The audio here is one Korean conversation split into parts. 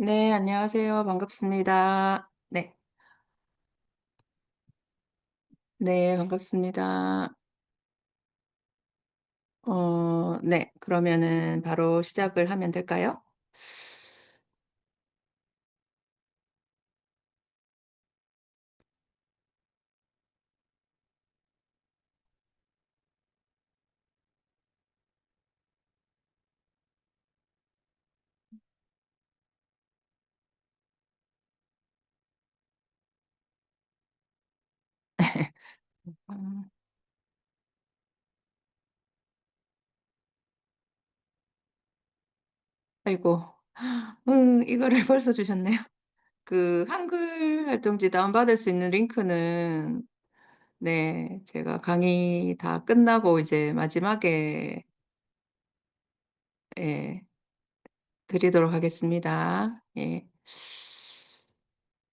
네, 안녕하세요. 반갑습니다. 네. 네, 반갑습니다. 네. 그러면은 바로 시작을 하면 될까요? 음, 아이고. 이거를 벌써 주셨네요. 그 한글 활동지 다운받을 수 있는 링크는 네, 제가 강의 다 끝나고 이제 마지막에 예, 드리도록 하겠습니다. 예.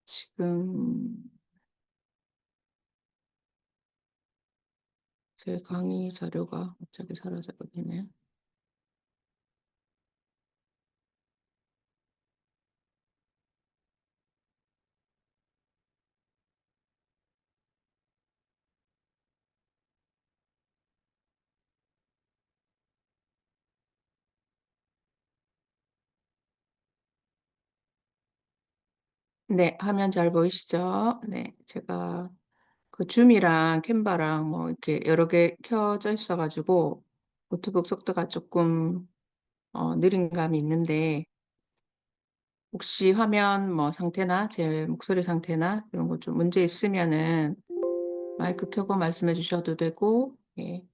지금 제 강의 자료가 갑자기 사라져 버리네요. 네. 화면 잘 보이시죠? 네. 제가 그 줌이랑 캔바랑 뭐 이렇게 여러 개 켜져 있어 가지고 노트북 속도가 쪼끔 느린 감이 있는데 혹시 화면 뭐 상태나 제 목소리 상태나 이런 거 좀 문제 있으면은 마이크 켜고 말씀해 주셔도 되고 예.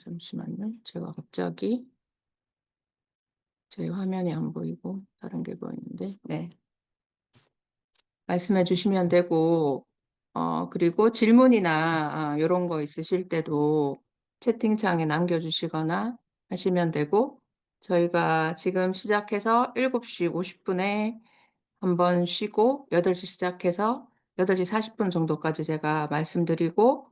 잠시만요. 제가 갑자기 제 화면이 안 보이고 다른 게 보이는데 네. 말씀해 주시면 되고 그리고 질문이나 요런 거 있으실 때도 채팅창에 남겨 주시거나 하시면 되고 저희가 지금 시작해서 7시 50 분에 한번 쉬고 8시 시작해서 8시 40분 정도까지 제가 말씀드리고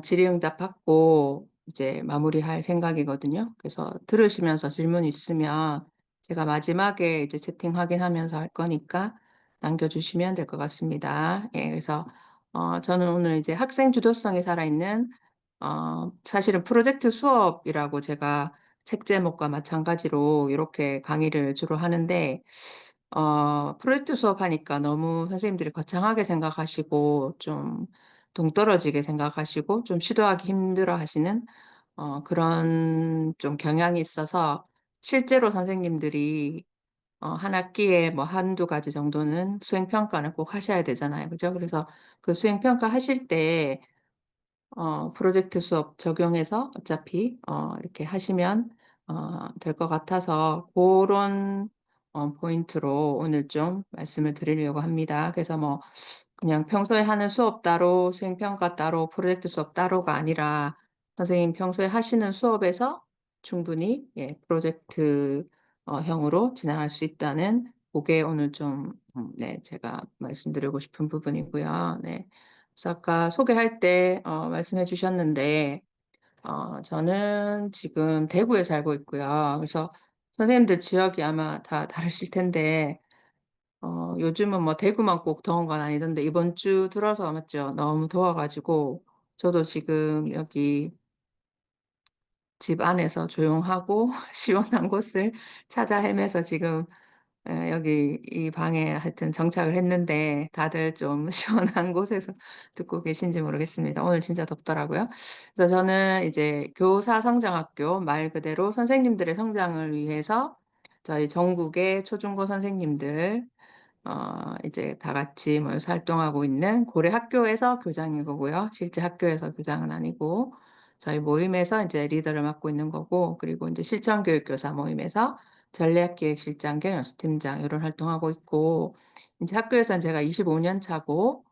질의응답 받고 이제 마무리할 생각이거든요. 그래서 들으시면서 질문 있으면 제가 마지막에 이제 채팅 확인하면서 할 거니까 남겨 주시면 될 것 같습니다. 예, 그래서 저는 오늘 이제 학생 주도성이 살아있는 사실은 프로젝트 수업이라고 제가 책 제목과 마찬가지로 이렇게 강의를 주로 하는데 프로젝트 수업하니까 너무 선생님들이 거창하게 생각하시고 좀 동떨어지게 생각하시고 좀 시도하기 힘들어하시는 그런 좀 경향이 있어서 실제로 선생님들이 한 학기에 뭐 한두 가지 정도는 수행 평가는 꼭 하셔야 되잖아요. 그죠? 그래서 그 수행 평가하실 때 프로젝트 수업 적용해서 어차피 이렇게 하시면 될 것 같아서 그런 포인트로 오늘 좀 말씀을 드리려고 합니다. 그래서 뭐 그냥 평소에 하는 수업 따로 수행 평가 따로 프로젝트 수업 따로가 아니라 선생님 평소에 하시는 수업에서 충분히 예 프로젝트 형으로 진행할 수 있다는 그게 오늘 좀 네 제가 말씀드리고 싶은 부분이고요. 네. 그래서 아까 소개할 때 말씀해 주셨는데 저는 지금 대구에 살고 있고요. 그래서 선생님들 지역이 아마 다 다르실 텐데 요즘은 뭐 대구만 꼭 더운 건 아니던데 이번 주 들어서 맞죠? 너무 더워 가지고 저도 지금 여기 집 안에서 조용하고 시원한 곳을 찾아 헤매서 지금 여기 이 방에 하여튼 정착을 했는데 다들 좀 시원한 곳에서 듣고 계신지 모르겠습니다. 오늘 진짜 덥더라고요. 그래서 저는 이제 교사성장학교 말 그대로 선생님들의 성장을 위해서 저희 전국의 초중고 선생님들 이제 다 같이 모여서 활동하고 있는 고래 학교에서 교장인 거고요. 실제 학교에서 교장은 아니고 저희 모임에서 이제 리더를 맡고 있는 거고 그리고 인제 실천교육교사 모임에서 전략기획실장 겸 연수팀장 요런 활동하고 있고 인제 학교에서는 제가 25년 차고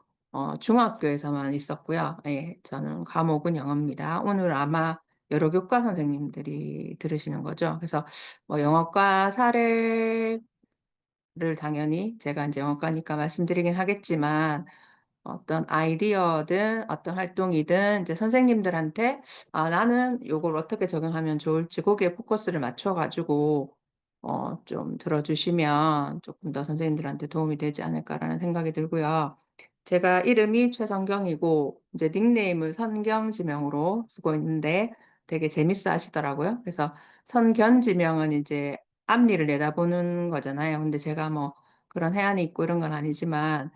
중학교에서만 있었고요. 예. 저는 과목은 영어입니다. 오늘 아마 여러 교과 선생님들이 들으시는 거죠. 그래서 뭐 영어과 사례를 당연히 제가 인제 영어과니까 말씀드리긴 하겠지만 어떤 아이디어든 어떤 활동이든 이제 선생님들한테 나는 요걸 어떻게 적용하면 좋을지 거기에 포커스를 맞춰 가지고 좀 들어 주시면 조금 더 선생님들한테 도움이 되지 않을까라는 생각이 들고요. 제가 이름이 최선경이고 이제 닉네임을 선경지명으로 쓰고 있는데 되게 재밌어 하시더라고요. 그래서 선견지명은 이제 앞니를 내다보는 거잖아요. 근데 제가 뭐 그런 해안이 있고 이런 건 아니지만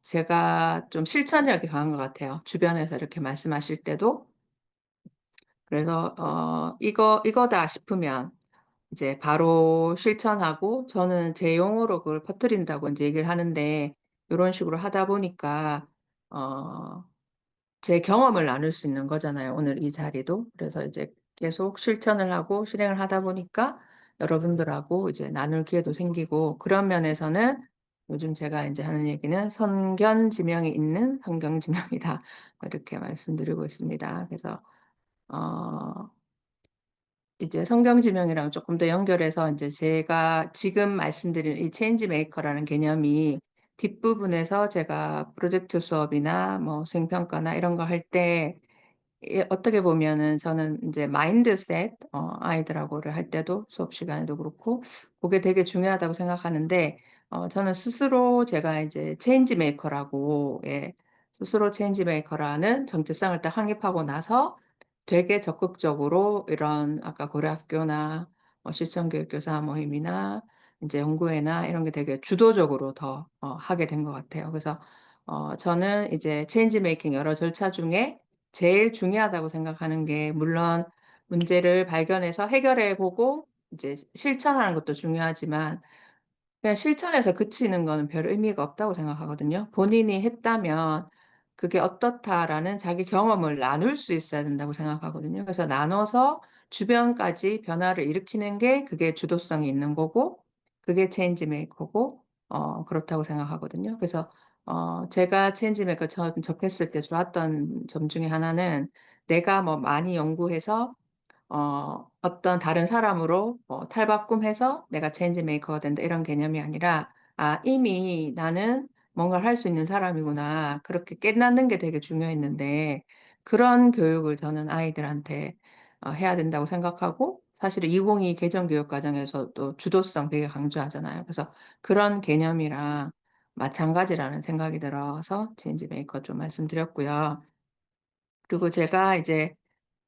제가 좀 실천력이 강한 것 같아요. 주변에서 이렇게 말씀하실 때도. 그래서 이거다 싶으면 이제 바로 실천하고 저는 제 용어로 그걸 퍼뜨린다고 인제 얘기를 하는데 요런 식으로 하다 보니까 어 제 경험을 나눌 수 있는 거잖아요, 오늘 이 자리도. 그래서 이제 계속 실천을 하고 실행을 하다 보니까 여러분들하고 이제 나눌 기회도 생기고 그런 면에서는 요즘 제가 인제 하는 얘기는 "선견지명이 있는 성경지명이다." 이렇게 말씀드리고 있습니다. 그래서 어 이제 성경지명이랑 조금 더 연결해서 인제 제가 지금 말씀드린 이 체인지 메이커라는 개념이 뒷부분에서 제가 프로젝트 수업이나 뭐 수행평가나 이런 거 할 때 어떻게 보면은 저는 인제 마인드셋 아이들하고를 할 때도 수업 시간에도 그렇고 고게 되게 중요하다고 생각하는데 저는 스스로 제가 이제 체인지 메이커라고 스스로 체인지 메이커라는 정체성을 딱 확립하고 나서 되게 적극적으로 이런 아까 고려학교나 실천교육교사 모임이나 인제 연구회나 이런 게 되게 주도적으로 더 하게 된 것 같아요. 그래서 저는 이제 체인지 메이킹 여러 절차 중에 제일 중요하다고 생각하는 게 물론 문제를 발견해서 해결해 보고 이제 실천하는 것도 중요하지만 그냥 실천에서 그치는 거는 별 의미가 없다고 생각하거든요. 본인이 했다면 그게 "어떻다."라는 자기 경험을 나눌 수 있어야 된다고 생각하거든요. 그래서 나눠서 주변까지 변화를 일으키는 게 그게 주도성이 있는 거고 그게 체인지 메이커고 그렇다고 생각하거든요. 그래서 제가 체인지 메이커 처음 접했을 때 좋았던 점 중에 하나는 내가 뭐 많이 연구해서 어떤 다른 사람으로 탈바꿈해서 '내가 체인지 메이커가 된다.' 이런 개념이 아니라 '이미 나는 뭔가를 할 수 있는 사람이구나.' 그렇게 깨닫는 게 되게 중요했는데 그런 교육을 저는 아이들한테 해야 된다고 생각하고 사실은 2022 개정 교육 과정에서도 주도성 되게 강조하잖아요. 그래서 그런 개념이랑 마찬가지라는 생각이 들어서 체인지 메이커 좀 말씀드렸고요. 그리고 제가 이제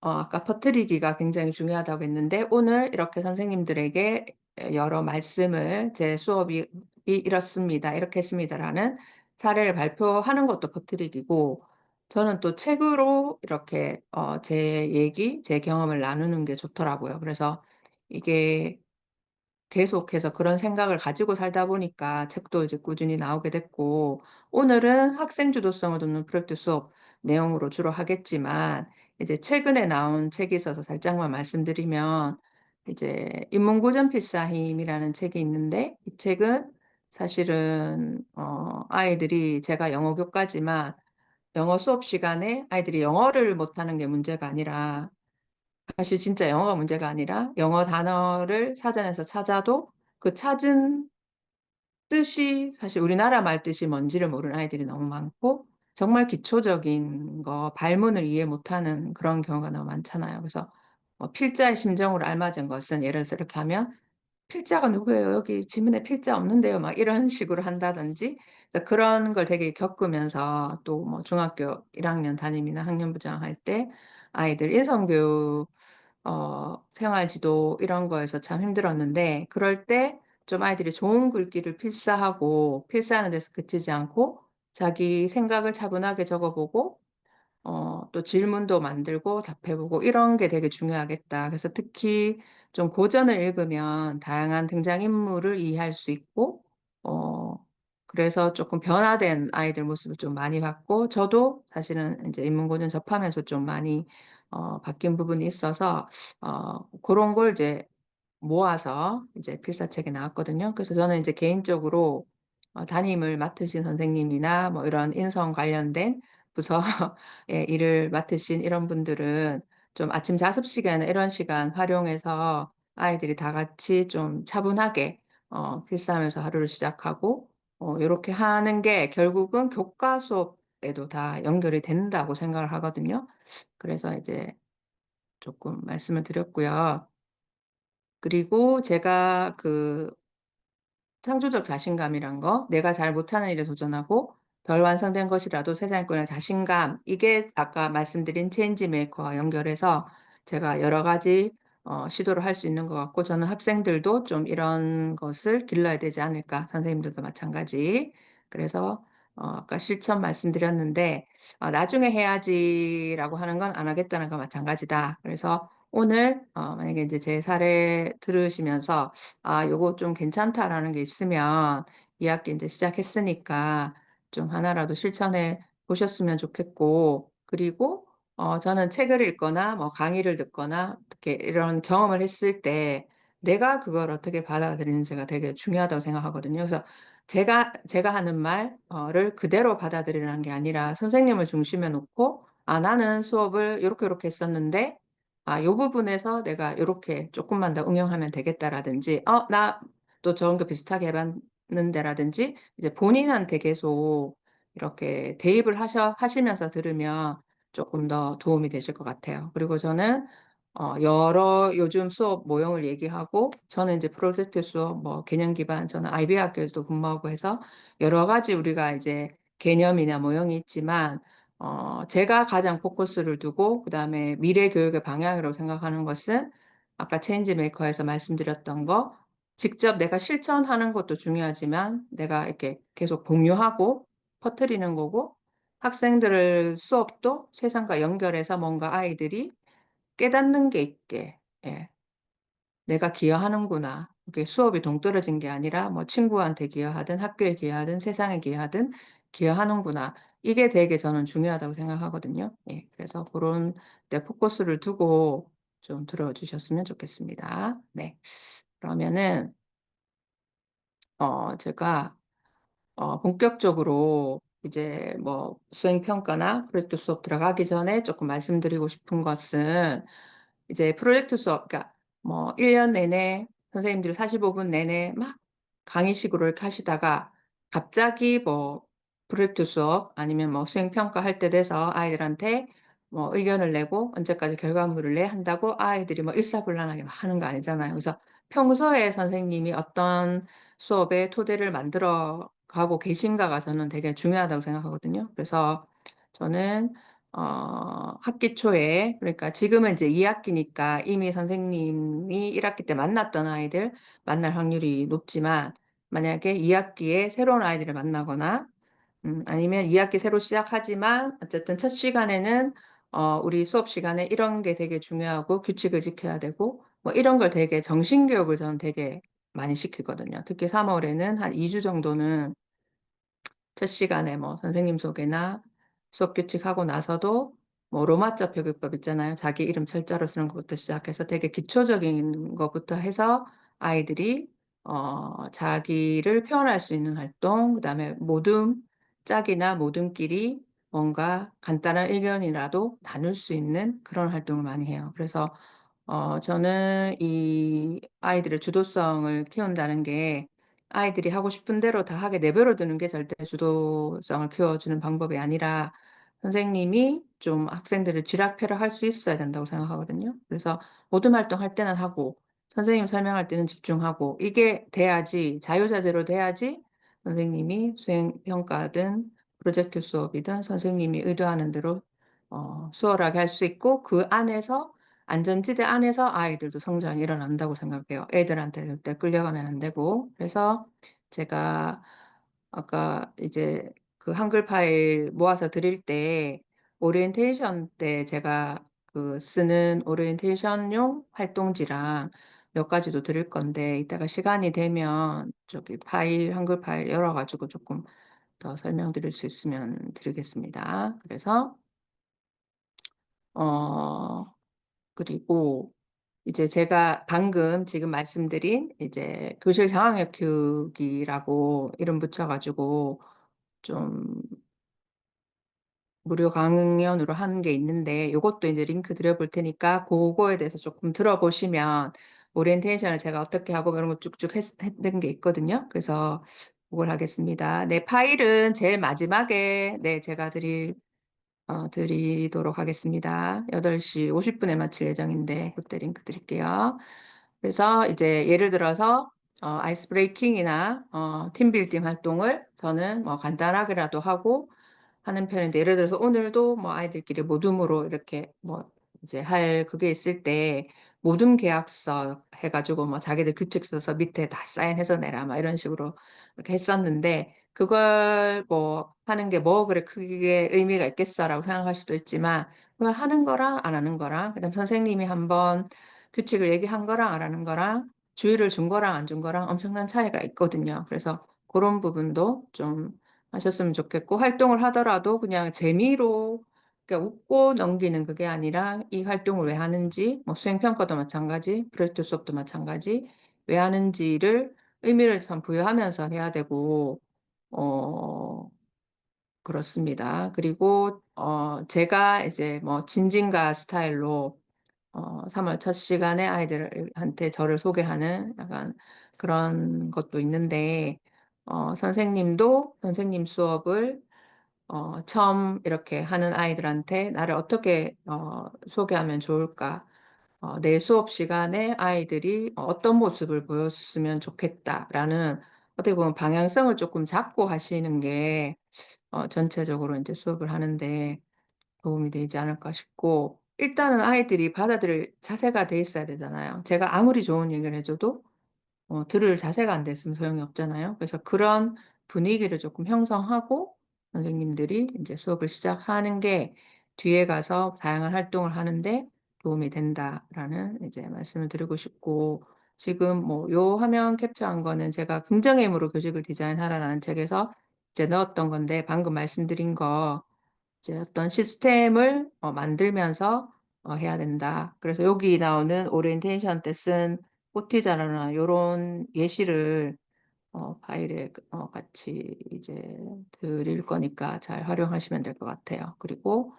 아까 퍼뜨리기가 굉장히 중요하다고 했는데 오늘 이렇게 선생님들에게 여러 말씀을 "제 수업이 이렇습니다. 이렇게 했습니다."라는 사례를 발표하는 것도 퍼뜨리기고 저는 또 책으로 이렇게 제 얘기, 제 경험을 나누는 게 좋더라고요. 그래서 이게 계속해서 그런 생각을 가지고 살다 보니까 책도 이제 꾸준히 나오게 됐고 오늘은 학생 주도성을 돕는 프로젝트 수업 내용으로 주로 하겠지만 이제 최근에 나온 책이 있어서 살짝만 말씀드리면 이제 인문고전 필사힘이라는 책이 있는데 이 책은 사실은 아이들이 제가 영어 교과지만 영어 수업 시간에 아이들이 영어를 못하는 게 문제가 아니라 사실 진짜 영어가 문제가 아니라 영어 단어를 사전에서 찾아도 그 찾은 뜻이 사실 우리나라 말 뜻이 뭔지를 모르는 아이들이 너무 많고 정말 기초적인 거 발문을 이해 못하는 그런 경우가 너무 많잖아요. 그래서 필자의 심정으로 알맞은 것은 예를 들어서 이렇게 하면 "필자가 누구예요? 여기 지문에 필자 없는데요." 막 이런 식으로 한다든지 그래서 그런 걸 되게 겪으면서 또 뭐 중학교 1 학년 담임이나 학년부장 할 때 아이들 인성교육 생활 지도 이런 거에서 참 힘들었는데 그럴 때 좀 아이들이 좋은 글귀를 필사하고 필사하는 데서 그치지 않고 자기 생각을 차분하게 적어 보고 또 질문도 만들고 답해 보고 이런 게 되게 중요하겠다. 그래서 특히 좀 고전을 읽으면 다양한 등장인물을 이해할 수 있고 어 그래서 쪼끔 변화된 아이들 모습을 좀 많이 봤고 저도 사실은 인제 인문고전 접하면서 좀 많이 바뀐 부분이 있어서 고런 걸 이제 모아서 이제 필사책이 나왔거든요. 그래서 저는 인제 개인적으로 담임을 맡으신 선생님이나 뭐 이런 인성 관련된 부서 예 일을 맡으신 이런 분들은 좀 아침 자습 시간에 이런 시간 활용해서 아이들이 다 같이 좀 차분하게 필사하면서 하루를 시작하고 요렇게 하는 게 결국은 교과 수업에도 다 연결이 된다고 생각을 하거든요. 그래서 이제 조금 말씀을 드렸고요. 그리고 제가 창조적 자신감이란 거, 내가 잘 못하는 일에 도전하고 덜 완성된 것이라도 세상에 꺼낼 자신감, 이게 아까 말씀드린 체인지 메이커와 연결해서 제가 여러 가지 시도를 할 수 있는 것 같고, 저는 학생들도 좀 이런 것을 길러야 되지 않을까, 선생님들도 마찬가지. 그래서 아까 실천 말씀드렸는데, 나중에 해야지라고 하는 건 안 하겠다는 거 마찬가지다. 그래서 오늘 만약에 이제 제 사례 들으시면서 요거 좀 괜찮다라는 게 있으면 2학기 인제 시작했으니까 좀 하나라도 실천해 보셨으면 좋겠고, 그리고 저는 책을 읽거나 뭐 강의를 듣거나 이렇게 이런 경험을 했을 때 내가 그걸 어떻게 받아들이는지가 되게 중요하다고 생각하거든요. 그래서 제가 하는 말 를 그대로 받아들이라는 게 아니라 선생님을 중심에 놓고 '아 나는 수업을 요렇게 했었는데 요 부분에서 내가 요렇게 쪼끔만 더 응용하면 되겠다.'라든지 '나 또 저런 거 비슷하게 해 봤는데.'라든지 이제 본인한테 계속 이렇게 대입을 하시면서 들으면 쪼끔 더 도움이 되실 것 같아요. 그리고 저는 여러 요즘 수업 모형을 얘기하고, 저는 이제 프로젝트 수업 뭐 개념 기반, 저는 IB 학교에서도 근무하고 해서 여러 가지 우리가 이제 개념이나 모형이 있지만 제가 가장 포커스를 두고 그다음에 미래 교육의 방향이라고 생각하는 것은 아까 체인지 메이커에서 말씀드렸던 거, 직접 내가 실천하는 것도 중요하지만 내가 이렇게 계속 공유하고 퍼뜨리는 거고, 학생들을 수업도 세상과 연결해서 뭔가 아이들이 깨닫는 게 있게, 예, '내가 기여하는구나.' 이게 수업이 동떨어진 게 아니라 뭐 친구한테 기여하든 학교에 기여하든 세상에 기여하든 '기여하는구나.' 이게 되게 저는 중요하다고 생각하거든요. 예. 그래서 고런 데 포커스를 두고 좀 들어 주셨으면 좋겠습니다. 네. 그러면은 제가 본격적으로 이제 뭐 수행 평가나 프로젝트 수업 들어가기 전에 조금 말씀드리고 싶은 것은, 이제 프로젝트 수업, 그러니까 뭐 1년 내내 선생님들이 45분 내내 막 강의식으로 이렇게 하시다가 갑자기 뭐 프로젝트 수업 아니면 뭐 수행 평가할 때 돼서 아이들한테 뭐 의견을 내고 언제까지 결과물을 내야 한다고 아이들이 뭐 일사불란하게 막 하는 거 아니잖아요. 그래서 평소에 선생님이 어떤 수업의 토대를 만들어 가고 계신가가 저는 되게 중요하다고 생각하거든요. 그래서 저는 학기 초에, 그러니까 지금은 이제 2 학기니까 이미 선생님이 1 학기 때 만났던 아이들 만날 확률이 높지만, 만약에 2 학기에 새로운 아이들을 만나거나 아니면 2 학기 새로 시작하지만 어쨌든 첫 시간에는 우리 수업 시간에 이런 게 되게 중요하고 규칙을 지켜야 되고 뭐 이런 걸 되게 정신 교육을 저는 되게 많이 시키거든요. 특히 3 월에는 한 2주 정도는 첫 시간에 뭐 선생님 소개나 수업 규칙하고 나서도 뭐 로마자 표기법 있잖아요. 자기 이름 철자로 쓰는 것부터 시작해서 되게 기초적인 것부터 해서 아이들이 자기를 표현할 수 있는 활동, 그다음에 모둠, 짝이나 모둠끼리 뭔가 간단한 의견이라도 나눌 수 있는 그런 활동을 많이 해요. 그래서 저는 이 아이들의 주도성을 키운다는 게 아이들이 하고 싶은 대로 다 하게 내버려 두는 게 절대 주도성을 키워주는 방법이 아니라, 선생님이 좀 학생들을 쥐락펴락 할 수 있어야 된다고 생각하거든요. 그래서 모든 활동할 때는 하고 선생님 설명할 때는 집중하고 이게 돼야지, 자유자재로 돼야지 선생님이 수행 평가든 프로젝트 수업이든 선생님이 의도하는 대로 수월하게 할 수 있고, 그 안에서 안전지대 안에서 아이들도 성장이 일어난다고 생각해요. 애들한테 절대 끌려가면 안 되고. 그래서 제가 아까 이제 그 한글 파일 모아서 드릴 때 오리엔테이션 때 제가 쓰는 오리엔테이션용 활동지랑 몇 가지도 드릴 건데, 이따가 시간이 되면 저기 파일 한글 파일 열어 가지고 조금 더 설명드릴 수 있으면 드리겠습니다. 그래서 어 그리고 이제 제가 방금 지금 말씀드린 이제 교실 상황역 교육이라고 이름 붙여 가지고 좀 무료 강연으로 하는 게 있는데, 요것도 이제 링크 드려 볼 테니까 고거에 대해서 조금 들어보시면 오리엔테이션을 제가 어떻게 하고 이런 거 쭉쭉 했던 게 있거든요. 그래서 그걸 하겠습니다. 네, 파일은 제일 마지막에 네, 제가 드리도록 하겠습니다. 8시 50분에 마칠 예정인데 그때 링크 드릴게요. 그래서 이제 예를 들어서 아이스 브레이킹이나 팀 빌딩 활동을 저는 뭐 간단하게라도 하고 하는 편인데, 예를 들어서 오늘도 뭐 아이들끼리 모둠으로 이렇게 뭐 이제 할 그게 있을 때 모둠 계약서 해가지고 뭐 자기들 규칙 써서 밑에 다 사인해서 내라 막 이런 식으로 이렇게 했었는데, 그걸 뭐 하는 게 뭐 그래 크게 의미가 있겠어라고 생각할 수도 있지만, 그걸 하는 거랑 안 하는 거랑 그다음 선생님이 한번 규칙을 얘기한 거랑 안 하는 거랑 주의를 준 거랑 안 준 거랑 엄청난 차이가 있거든요. 그래서 그런 부분도 좀 하셨으면 좋겠고, 활동을 하더라도 그냥 재미로 그러니까 웃고 넘기는 그게 아니라 이 활동을 왜 하는지, 뭐 수행평가도 마찬가지, 프로젝트 수업도 마찬가지, 왜 하는지를 의미를 참 부여하면서 해야 되고, 어, 그렇습니다. 그리고, 제가 이제 뭐 진진가 스타일로 3월 첫 시간에 아이들한테 저를 소개하는 약간 그런 것도 있는데, 선생님도 선생님 수업을 처음 이렇게 하는 아이들한테 나를 어떻게 소개하면 좋을까? 내 수업 시간에 아이들이 어떤 모습을 보였으면 좋겠다라는 어떻게 보면 방향성을 조금 잡고 하시는 게 전체적으로 이제 수업을 하는데 도움이 되지 않을까 싶고, 일단은 아이들이 받아들일 자세가 돼 있어야 되잖아요. 제가 아무리 좋은 얘기를 해줘도 들을 자세가 안 됐으면 소용이 없잖아요. 그래서 그런 분위기를 조금 형성하고 선생님들이 이제 수업을 시작하는 게 뒤에 가서 다양한 활동을 하는데 도움이 된다라는 이제 말씀을 드리고 싶고, 지금 뭐 요 화면 캡처한 거는 제가 긍정의 힘으로 교직을 디자인하라라는 책에서 이제 넣었던 건데, 방금 말씀드린 거 이제 어떤 시스템을 만들면서 해야 된다. 그래서 여기 나오는 오리엔테이션 때 쓴 포티자라나 요런 예시를 파일에 같이 이제 드릴 거니까 잘 활용하시면 될 것 같아요. 그리고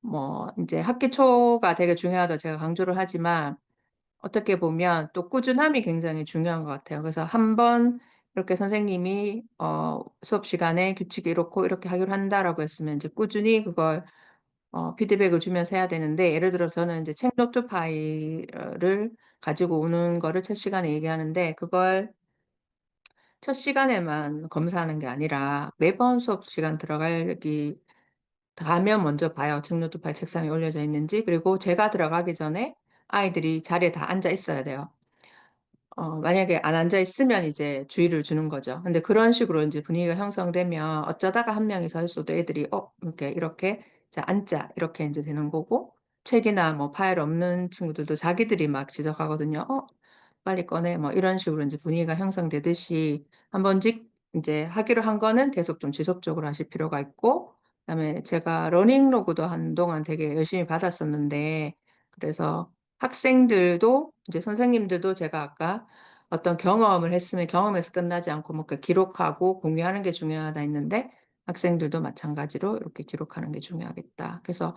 뭐 이제 학기 초가 되게 중요하다고 제가 강조를 하지만, 어떻게 보면 또 꾸준함이 굉장히 중요한 것 같아요. 그래서 한번 이렇게 선생님이 수업 시간에 규칙이 이렇고 이렇게 하기로 한다라고 했으면 이제 꾸준히 그걸 피드백을 주면서 해야 되는데, 예를 들어 저는 이제 책 노트 파일을 가지고 오는 거를 첫 시간에 얘기하는데, 그걸 첫 시간에만 검사하는 게 아니라 매번 수업 시간 들어가기 가면 먼저 봐요. 책 노트 파일 책상에 올려져 있는지. 그리고 제가 들어가기 전에 아이들이 자리에 다 앉아 있어야 돼요. 만약에 안 앉아 있으면 이제 주의를 주는 거죠. 근데 그런 식으로 이제 분위기가 형성되면 어쩌다가 한 명이 서 있어도 애들이 이렇게 자 앉자 이렇게 이제 되는 거고, 책이나 뭐 파일 없는 친구들도 자기들이 막 지적하거든요. 빨리 꺼내 뭐 이런 식으로 이제 분위기가 형성되듯이 한 번씩 이제 하기로 한 거는 계속 좀 지속적으로 하실 필요가 있고, 그다음에 제가 러닝 로그도 한동안 되게 열심히 받았었는데, 그래서 학생들도 이제 선생님들도 제가 아까 어떤 경험을 했으면 경험에서 끝나지 않고 뭐 그 기록하고 공유하는 게 중요하다 했는데, 학생들도 마찬가지로 이렇게 기록하는 게 중요하겠다. 그래서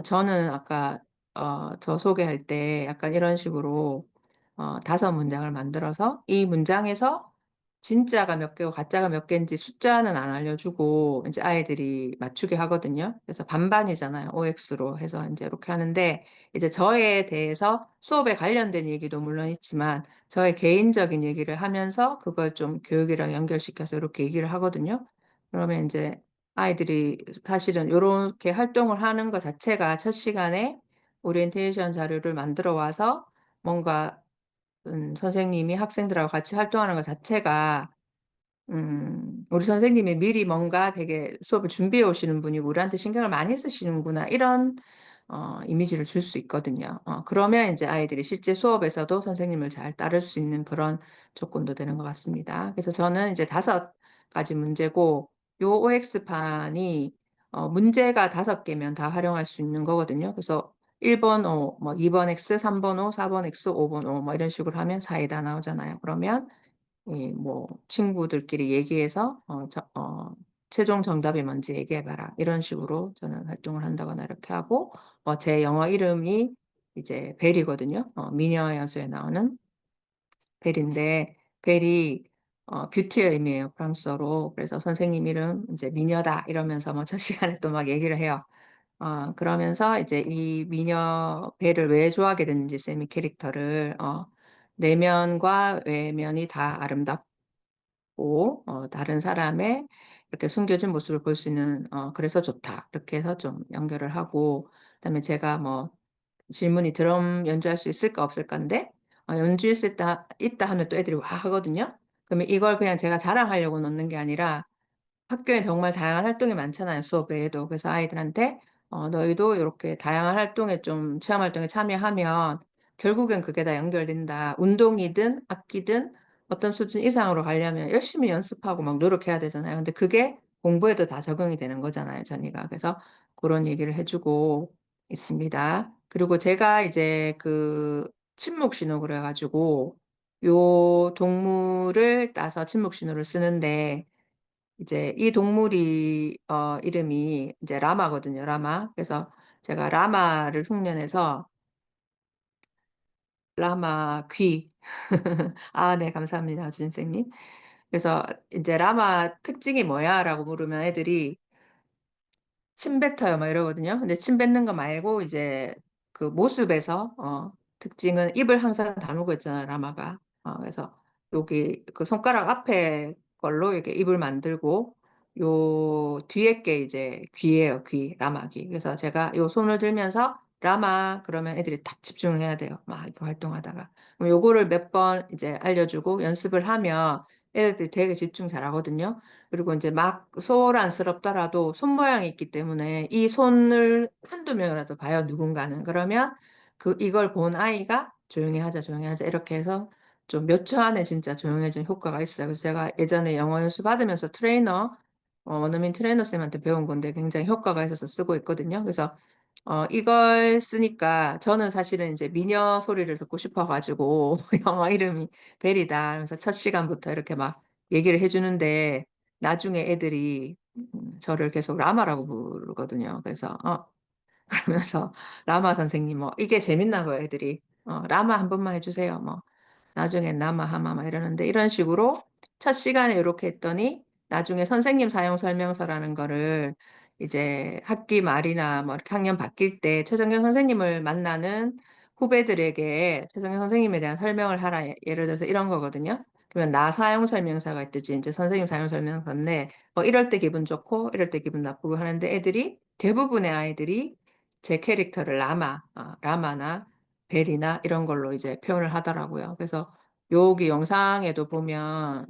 저는 아까 저 소개할 때 약간 이런 식으로 5문장을 만들어서 이 문장에서 진짜가 몇 개고 가짜가 몇 개인지 숫자는 안 알려주고 이제 아이들이 맞추게 하거든요. 그래서 반반이잖아요. OX로 해서 이제 이렇게 하는데, 이제 저에 대해서 수업에 관련된 얘기도 물론 있지만 저의 개인적인 얘기를 하면서 그걸 좀 교육이랑 연결시켜서 이렇게 얘기를 하거든요. 그러면 이제 아이들이 사실은 이렇게 활동을 하는 것 자체가 첫 시간에 오리엔테이션 자료를 만들어 와서 뭔가 선생님이 학생들하고 같이 활동하는 것 자체가 우리 선생님이 미리 뭔가 되게 수업을 준비해 오시는 분이고 우리한테 신경을 많이 쓰시는구나, 이런 이미지를 줄 수 있거든요. 그러면 이제 아이들이 실제 수업에서도 선생님을 잘 따를 수 있는 그런 조건도 되는 것 같습니다. 그래서 저는 이제 5가지 문제고, 요 OX판이 문제가 5개면 다 활용할 수 있는 거거든요. 그래서 1번 O, 뭐 2번 X, 3번 O, 4번 X, 5번 O 뭐 이런 식으로 하면 4이 다 나오잖아요. 그러면 뭐 친구들끼리 얘기해서 최종 정답이 뭔지 얘기해봐라, 이런 식으로 저는 활동을 한다거나 이렇게 하고, 제 영어 이름이 이제 벨이거든요. 미녀의 여수에 나오는 벨인데, 벨이 뷰티의 의미예요, 프랑스어로. 그래서 선생님 이름 이제 미녀다 이러면서 뭐 첫 시간에 또 막 얘기를 해요. 그러면서 이제 이 미녀 배를 왜 좋아하게 됐는지 쌤이 캐릭터를 내면과 외면이 다 아름답고 다른 사람의 이렇게 숨겨진 모습을 볼 수 있는 그래서 좋다 이렇게 해서 좀 연결을 하고, 그다음에 제가 뭐 질문이 드럼 연주할 수 있을까 없을까인데 연주할 수 있다 하면 또 애들이 와 하거든요. 그러면 이걸 그냥 제가 자랑하려고 넣는 게 아니라 학교에 정말 다양한 활동이 많잖아요, 수업 외에도. 그래서 아이들한테 너희도 이렇게 다양한 활동에 좀 체험 활동에 참여하면 결국엔 그게 다 연결된다. 운동이든 악기든 어떤 수준 이상으로 가려면 열심히 연습하고 막 노력해야 되잖아요. 근데 그게 공부에도 다 적용이 되는 거잖아요, 전이가. 그래서 그런 얘기를 해주고 있습니다. 그리고 제가 이제 그 침묵 신호 그래가지고 요 동물을 따서 침묵 신호를 쓰는데, 이제 이 동물이 이름이 이제 라마거든요. 라마. 그래서 제가 라마를 흉내내서 라마 귀. 아, 네, 감사합니다, 주인생님. 그래서 이제 라마 특징이 뭐야라고 물으면 애들이 침 뱉어요, 막 이러거든요. 근데 침 뱉는 거 말고 이제 그 모습에서 특징은 입을 항상 다물고 있잖아요, 라마가. 그래서 여기 그 손가락 앞에 걸로 이렇게 입을 만들고 요 뒤에 게 이제 귀예요, 귀, 라마 귀. 그래서 제가 요 손을 들면서 라마 그러면 애들이 딱 집중을 해야 돼요, 막 이렇게 활동하다가. 그럼 요거를 몇 번 이제 알려주고 연습을 하면 애들이 되게 집중 잘하거든요. 그리고 이제 막 소란스럽더라도 손 모양이 있기 때문에 이 손을 한두 명이라도 봐요, 누군가는. 그러면 이걸 본 아이가 조용히 하자, 조용히 하자 이렇게 해서 좀 몇 초 안에 진짜 조용해진 효과가 있어요. 그래서 제가 예전에 영어 연수 받으면서 원어민 트레이너 쌤한테 배운 건데 굉장히 효과가 있어서 쓰고 있거든요. 그래서 이걸 쓰니까 저는 사실은 이제 미녀 소리를 듣고 싶어가지고 영어 이름이 벨이다. 그래서 첫 시간부터 이렇게 막 얘기를 해주는데 나중에 애들이 저를 계속 라마라고 부르거든요. 그래서 그러면서 라마 선생님 뭐 이게 재밌나 봐요, 애들이. 라마 한 번만 해주세요. 뭐 나중에 나마 하마마 이러는데 이런 식으로 첫 시간에 이렇게 했더니 나중에 선생님 사용 설명서라는 거를 이제 학기 말이나 뭐 이렇게 학년 바뀔 때 최정경 선생님을 만나는 후배들에게 최정경 선생님에 대한 설명을 하라. 예를 들어서 이런 거거든요. 그러면 나 사용 설명서가 있듯이 이제 선생님 사용 설명서인데 이럴 때 기분 좋고 이럴 때 기분 나쁘고 하는데 애들이 대부분의 아이들이 제 캐릭터를 라마나 벨이나 이런 걸로 이제 표현을 하더라고요. 그래서 여기 영상에도 보면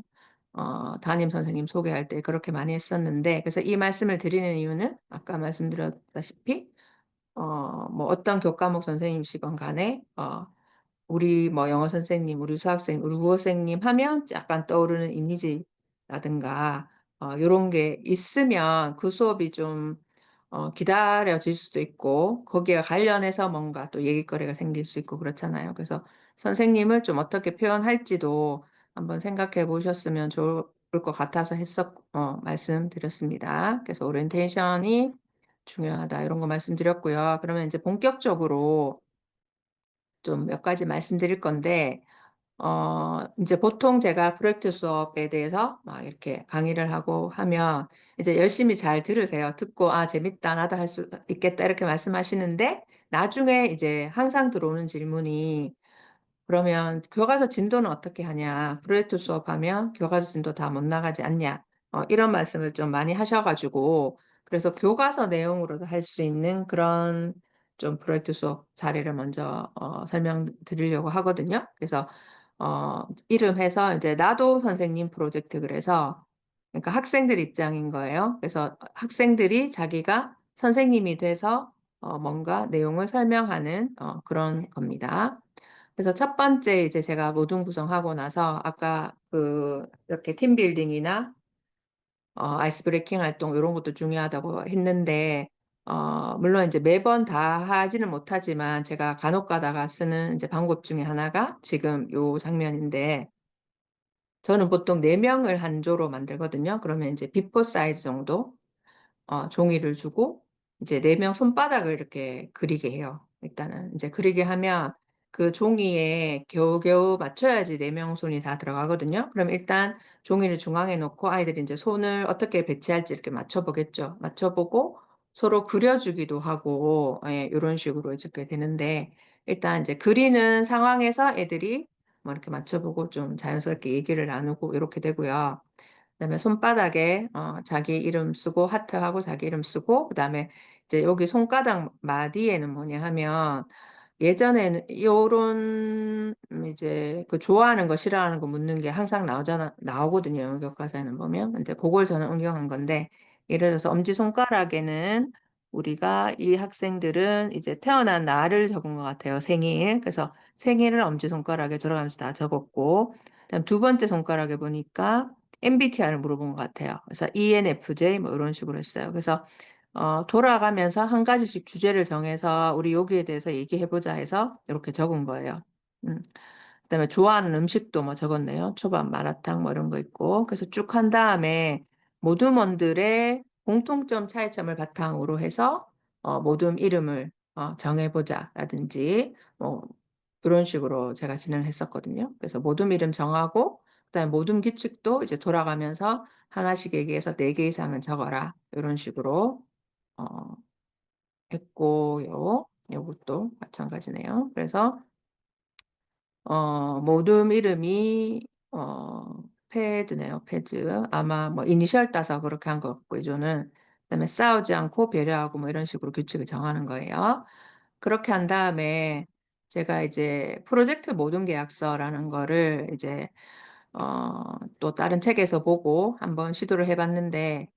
담임 선생님 소개할 때 그렇게 많이 했었는데, 그래서 이 말씀을 드리는 이유는 아까 말씀드렸다시피 뭐 어떤 교과목 선생님이시건 간에 우리 뭐 영어 선생님, 우리 수학 선생님, 우리 국어 선생님 하면 약간 떠오르는 이미지라든가 이런 게 있으면 그 수업이 좀 기다려질 수도 있고 거기에 관련해서 뭔가 또 얘기거리가 생길 수 있고 그렇잖아요. 그래서 선생님을 좀 어떻게 표현할지도 한번 생각해 보셨으면 좋을 것 같아서 말씀드렸습니다. 그래서 오리엔테이션이 중요하다 이런 거 말씀드렸고요. 그러면 이제 본격적으로 좀 몇 가지 말씀드릴 건데, 이제 보통 제가 프로젝트 수업에 대해서 막 이렇게 강의를 하고 하면 이제 열심히 잘 들으세요. 듣고, 아, 재밌다. 나도 할 수 있겠다. 이렇게 말씀하시는데, 나중에 이제 항상 들어오는 질문이 그러면 교과서 진도는 어떻게 하냐? 프로젝트 수업하면 교과서 진도 다 못 나가지 않냐? 이런 말씀을 좀 많이 하셔가지고, 그래서 교과서 내용으로도 할 수 있는 그런 좀 프로젝트 수업 사례를 먼저 설명드리려고 하거든요. 그래서 이름해서 이제 나도 선생님 프로젝트 그래서 그러니까 학생들 입장인 거예요. 그래서 학생들이 자기가 선생님이 돼서 뭔가 내용을 설명하는 그런 겁니다. 그래서 첫 번째 이제 제가 모둠 구성하고 나서 아까 이렇게 팀 빌딩이나 아이스 브레이킹 활동 이런 것도 중요하다고 했는데 물론 이제 매번 다 하지는 못하지만 제가 간혹 가다가 쓰는 이제 방법 중에 하나가 지금 요 장면인데 저는 보통 4명을 한 조로 만들거든요. 그러면 이제 비포 사이즈 정도 종이를 주고 이제 4명 손바닥을 이렇게 그리게 해요. 일단은 이제 그리게 하면 그 종이에 겨우겨우 맞춰야지 4명 손이 다 들어가거든요. 그럼 일단 종이를 중앙에 놓고 아이들이 이제 손을 어떻게 배치할지 이렇게 맞춰보겠죠. 맞춰보고 서로 그려주기도 하고, 예, 이런 식으로 이렇게 되는데, 일단 이제 그리는 상황에서 애들이 뭐 이렇게 맞춰보고 좀 자연스럽게 얘기를 나누고 이렇게 되고요. 그다음에 손바닥에 자기 이름 쓰고 하트하고 자기 이름 쓰고, 그다음에 이제 여기 손가락 마디에는 뭐냐 하면, 예전에는 요런 이제 그 좋아하는 거 싫어하는 거 묻는 게 항상 나오거든요. 영어 교과서에는 보면. 근데 그걸 저는 응용한 건데, 예를 들어서 엄지손가락에는 우리가 이 학생들은 이제 태어난 날을 적은 것 같아요. 생일. 그래서 생일을 엄지손가락에 돌아가면서 다 적었고, 그다음 두 번째 손가락에 보니까 MBTI를 물어본 것 같아요. 그래서 ENFJ 뭐 이런 식으로 했어요. 그래서 돌아가면서 한 가지씩 주제를 정해서 우리 여기에 대해서 얘기해보자 해서 이렇게 적은 거예요. 그다음에 좋아하는 음식도 뭐 적었네요. 초밥, 마라탕 뭐 이런 거 있고. 그래서 쭉 한 다음에 모둠원들의 공통점 차이점을 바탕으로 해서 모둠 이름을 정해보자라든지 뭐 이런 식으로 제가 진행을 했었거든요. 그래서 모둠 이름 정하고 그다음에 모둠 규칙도 이제 돌아가면서 하나씩 얘기해서 4개 이상은 적어라. 이런 식으로 어, 했고요. 이것도 마찬가지네요. 그래서 모둠 이름이 패드네요. 패드. 아마 뭐 이니셜 따서 그렇게 한 것 같고 저는 그다음에 싸우지 않고 배려하고 뭐 이런 식으로 규칙을 정하는 거예요. 그렇게 한 다음에 제가 이제 프로젝트 모둠 계약서라는 거를 이제 또 다른 책에서 보고 한번 시도를 해봤는데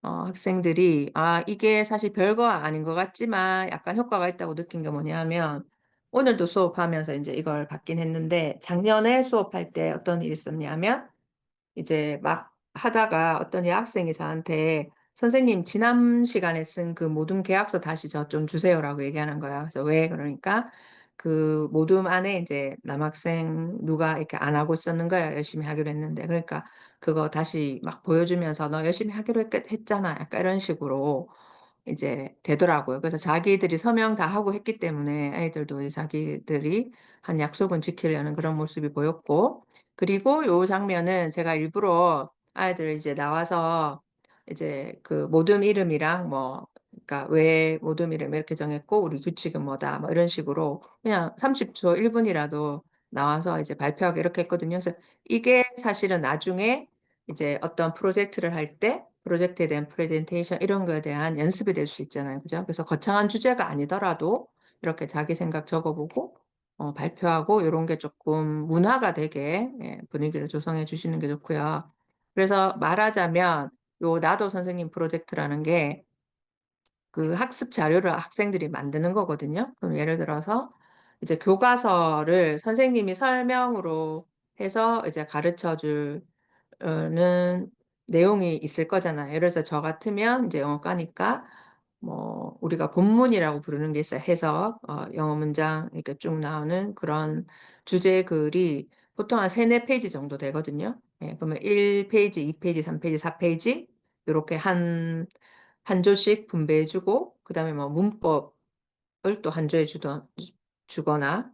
학생들이, 이게 사실 별거 아닌 것 같지만 약간 효과가 있다고 느낀 게 뭐냐면, 오늘도 수업하면서 이제 이걸 받긴 했는데, 작년에 수업할 때 어떤 일이 있었냐면, 이제 막 하다가 어떤 여학생이 저한테 선생님 지난 시간에 쓴 그 모둠 계약서 다시 저 좀 주세요라고 얘기하는 거야. 그래서 왜 그러니까 그 모둠 안에 이제 남학생 누가 이렇게 안 하고 있었는 거야. 열심히 하기로 했는데. 그러니까 그거 다시 막 보여주면서 너 열심히 하기로 했잖아. 약간 이런 식으로 이제 되더라고요. 그래서 자기들이 서명 다 하고 했기 때문에 아이들도 이제 자기들이 한 약속은 지키려는 그런 모습이 보였고, 그리고 요 장면은 제가 일부러 아이들 이제 나와서 이제 그 모둠 이름이랑 뭐, 그러니까 왜 모둠 이름 이렇게 정했고, 우리 규칙은 뭐다, 뭐 이런 식으로 그냥 30초, 1분이라도 나와서 이제 발표하기 이렇게 했거든요. 그래서 이게 사실은 나중에 이제 어떤 프로젝트를 할 때 프로젝트에 대한 프레젠테이션 이런 거에 대한 연습이 될 수 있잖아요. 그죠? 그래서 거창한 주제가 아니더라도 이렇게 자기 생각 적어보고 발표하고 이런 게 조금 문화가 되게 분위기를 조성해 주시는 게 좋고요. 그래서 말하자면 요 나도 선생님 프로젝트라는 게 그 학습 자료를 학생들이 만드는 거거든요. 그럼 예를 들어서 이제 교과서를 선생님이 설명으로 해서 이제 가르쳐 줄는 내용이 있을 거잖아요. 예를 들어서 저 같으면 이제 영어과니까 뭐 우리가 본문이라고 부르는 게 있어요. 해석, 영어 문장 이렇게 쭉 나오는 그런 주제 글이 보통 한 3, 4페이지 정도 되거든요. 예, 그러면 1페이지, 2페이지, 3페이지, 4페이지 이렇게 한 조씩 분배해주고 그다음에 뭐 문법을 또 한 조에 주거나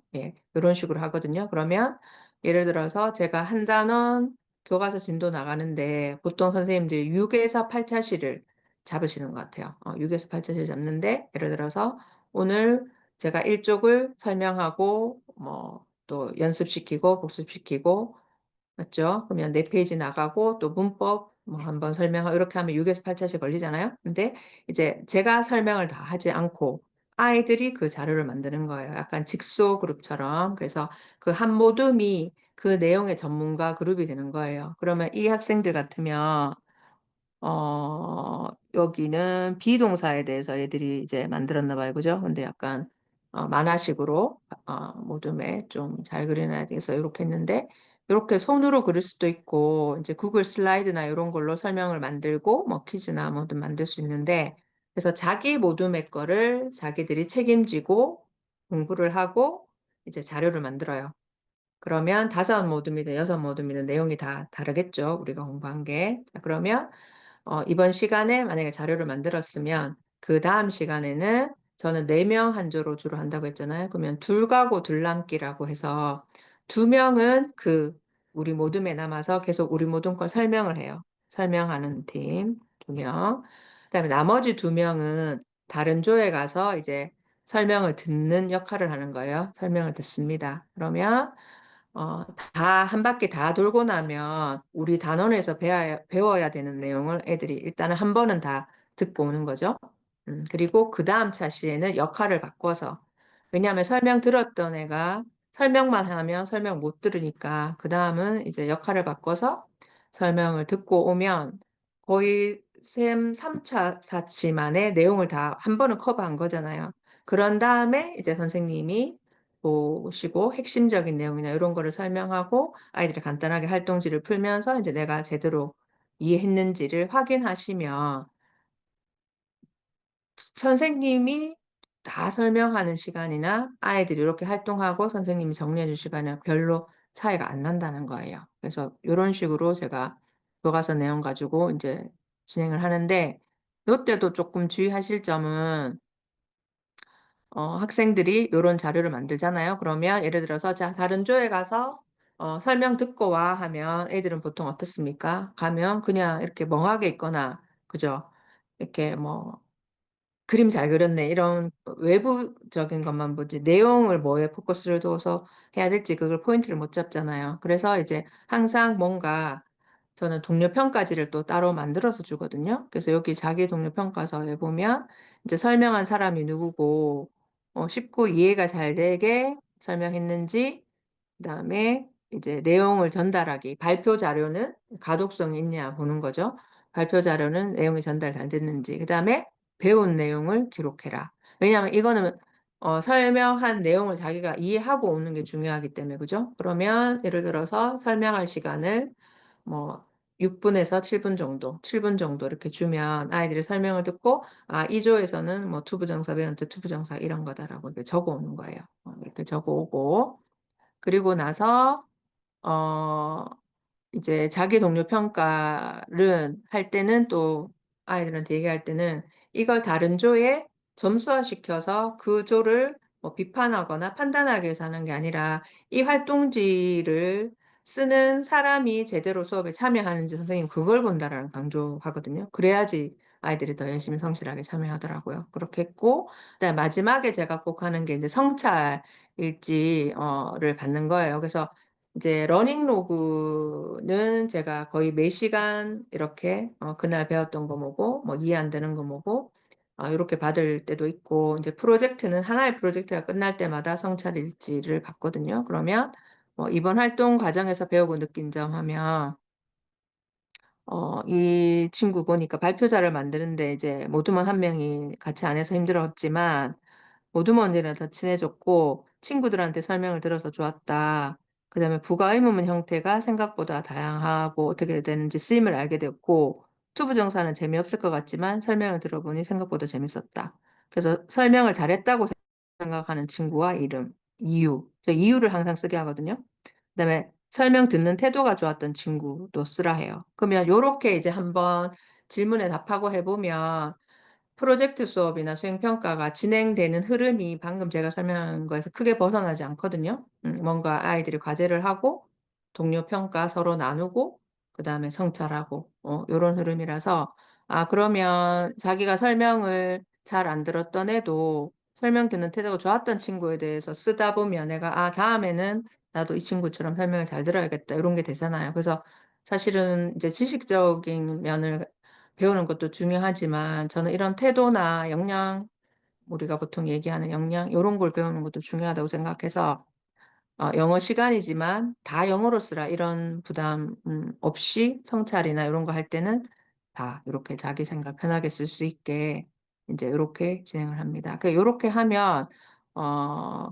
이런 식으로 하거든요. 그러면 예를 들어서 제가 한 단원 교과서 진도 나가는데 보통 선생님들이 6에서 8차시를 잡으시는 것 같아요. 6에서 8차시를 잡는데 예를 들어서 오늘 제가 1쪽을 설명하고 뭐 또 연습시키고 복습시키고 맞죠? 그러면 4페이지 나가고 또 문법 뭐 한번 설명하고 이렇게 하면 6에서 8차시 걸리잖아요. 근데 이제 제가 설명을 다 하지 않고 아이들이 그 자료를 만드는 거예요. 약간 직소 그룹처럼. 그래서 그 한 모둠이 그 내용의 전문가 그룹이 되는 거예요. 그러면 이 학생들 같으면 여기는 비동사에 대해서 애들이 이제 만들었나 봐요. 그죠? 근데 약간 만화식으로 모둠에 좀 잘 그려놔야 돼서 이렇게 했는데 이렇게 손으로 그릴 수도 있고 이제 구글 슬라이드나 이런 걸로 설명을 만들고 뭐 퀴즈나 뭐든 만들 수 있는데 그래서 자기 모둠의 거를 자기들이 책임지고 공부를 하고 이제 자료를 만들어요. 그러면 5모둠이든 6모둠이든 내용이 다 다르겠죠. 우리가 공부한 게. 자, 그러면 이번 시간에 만약에 자료를 만들었으면 그 다음 시간에는 저는 4명 한 조로 주로 한다고 했잖아요. 그러면 둘 가고 둘 남기라고 해서 2명은 우리 모둠에 남아서 계속 우리 모둠 걸 설명을 해요. 설명하는 팀 2명. 그다음에 나머지 2명은 다른 조에 가서 이제 설명을 듣는 역할을 하는 거예요. 설명을 듣습니다. 그러면 다 한 바퀴 다 돌고 나면 우리 단원에서 배워야 되는 내용을 애들이 일단은 한 번은 다 듣고 오는 거죠. 그리고 그 다음 차시에는 역할을 바꿔서, 왜냐하면 설명 들었던 애가 설명만 하면 설명 못 들으니까 그 다음은 이제 역할을 바꿔서 설명을 듣고 오면 거의 샘 3차, 4치 만에 내용을 다 한 번은 커버한 거잖아요. 그런 다음에 이제 선생님이 보시고 핵심적인 내용이나 이런 거를 설명하고 아이들이 간단하게 활동지를 풀면서 이제 내가 제대로 이해했는지를 확인하시면 선생님이 다 설명하는 시간이나 아이들이 이렇게 활동하고 선생님이 정리해 줄 시간은 별로 차이가 안 난다는 거예요. 그래서 이런 식으로 제가 교과서 내용 가지고 이제 진행을 하는데 이때도 조금 주의하실 점은 학생들이 이런 자료를 만들잖아요. 그러면 예를 들어서 자, 다른 조에 가서 설명 듣고 와 하면 애들은 보통 어떻습니까? 가면 그냥 이렇게 멍하게 있거나, 그죠? 이렇게 뭐 그림 잘 그렸네 이런 외부적인 것만 보지 내용을 뭐에 포커스를 둬서 해야 될지 그걸 포인트를 못 잡잖아요. 그래서 이제 항상 뭔가 저는 동료 평가지를 또 따로 만들어서 주거든요. 그래서 여기 자기 동료 평가서에 보면 이제 설명한 사람이 누구고 쉽고 이해가 잘 되게 설명했는지, 그다음에 이제 내용을 전달하기, 발표 자료는 가독성이 있냐 보는 거죠. 발표 자료는 내용이 전달 잘 됐는지, 그다음에 배운 내용을 기록해라. 왜냐하면 이거는 설명한 내용을 자기가 이해하고 오는 게 중요하기 때문에, 그죠? 그러면 예를 들어서 설명할 시간을 뭐 6분에서 7분 정도, 7분 정도 이렇게 주면 아이들이 설명을 듣고 아, 이 조에서는 뭐 투부정사 배웠는데 투부정사 이런 거다라고 이렇게 적어 오는 거예요. 이렇게 적어 오고 그리고 나서 어 이제 자기 동료 평가를 할 때는 또 아이들한테 얘기할 때는 이걸 다른 조에 점수화시켜서 그 조를 뭐 비판하거나 판단하기 위해서 하는 게 아니라 이 활동지를 쓰는 사람이 제대로 수업에 참여하는지 선생님 그걸 본다라는 강조하거든요. 그래야지 아이들이 더 열심히 성실하게 참여하더라고요. 그렇게 했고, 그다음에 마지막에 제가 꼭 하는 게 이제 성찰 일지를 받는 거예요. 그래서 이제 러닝 로그는 제가 거의 매 시간 이렇게 그날 배웠던 거 뭐고 뭐 이해 안 되는 거 뭐고 이렇게 받을 때도 있고, 이제 프로젝트는 하나의 프로젝트가 끝날 때마다 성찰 일지를 받거든요. 그러면 이번 활동 과정에서 배우고 느낀 점 하면 이 친구 보니까 발표자를 만드는데 이제 모두만 한 명이 같이 안 해서 힘들었지만 모두 언니랑 더 친해졌고 친구들한테 설명을 들어서 좋았다. 그다음에 부가 의문문 형태가 생각보다 다양하고 어떻게 되는지 쓰임을 알게 됐고 투부정사는 재미없을 것 같지만 설명을 들어보니 생각보다 재밌었다. 그래서 설명을 잘했다고 생각하는 친구와 이름, 이유. 저 이유를 항상 쓰게 하거든요. 그다음에 설명 듣는 태도가 좋았던 친구도 쓰라 해요. 그러면 요렇게 이제 한번 질문에 답하고 해보면 프로젝트 수업이나 수행평가가 진행되는 흐름이 방금 제가 설명한 거에서 크게 벗어나지 않거든요. 뭔가 아이들이 과제를 하고 동료 평가 서로 나누고 그다음에 성찰하고 요런 흐름이라서 그러면 자기가 설명을 잘 안 들었던 애도 설명 듣는 태도가 좋았던 친구에 대해서 쓰다 보면 내가 다음에는 나도 이 친구처럼 설명을 잘 들어야겠다 이런 게 되잖아요. 그래서 사실은 이제 지식적인 면을 배우는 것도 중요하지만 저는 이런 태도나 역량, 우리가 보통 얘기하는 역량 이런 걸 배우는 것도 중요하다고 생각해서 영어 시간이지만 다 영어로 쓰라 이런 부담 없이 성찰이나 이런 거 할 때는 다 이렇게 자기 생각 편하게 쓸 수 있게 이제 이렇게 진행을 합니다. 그 이렇게 하면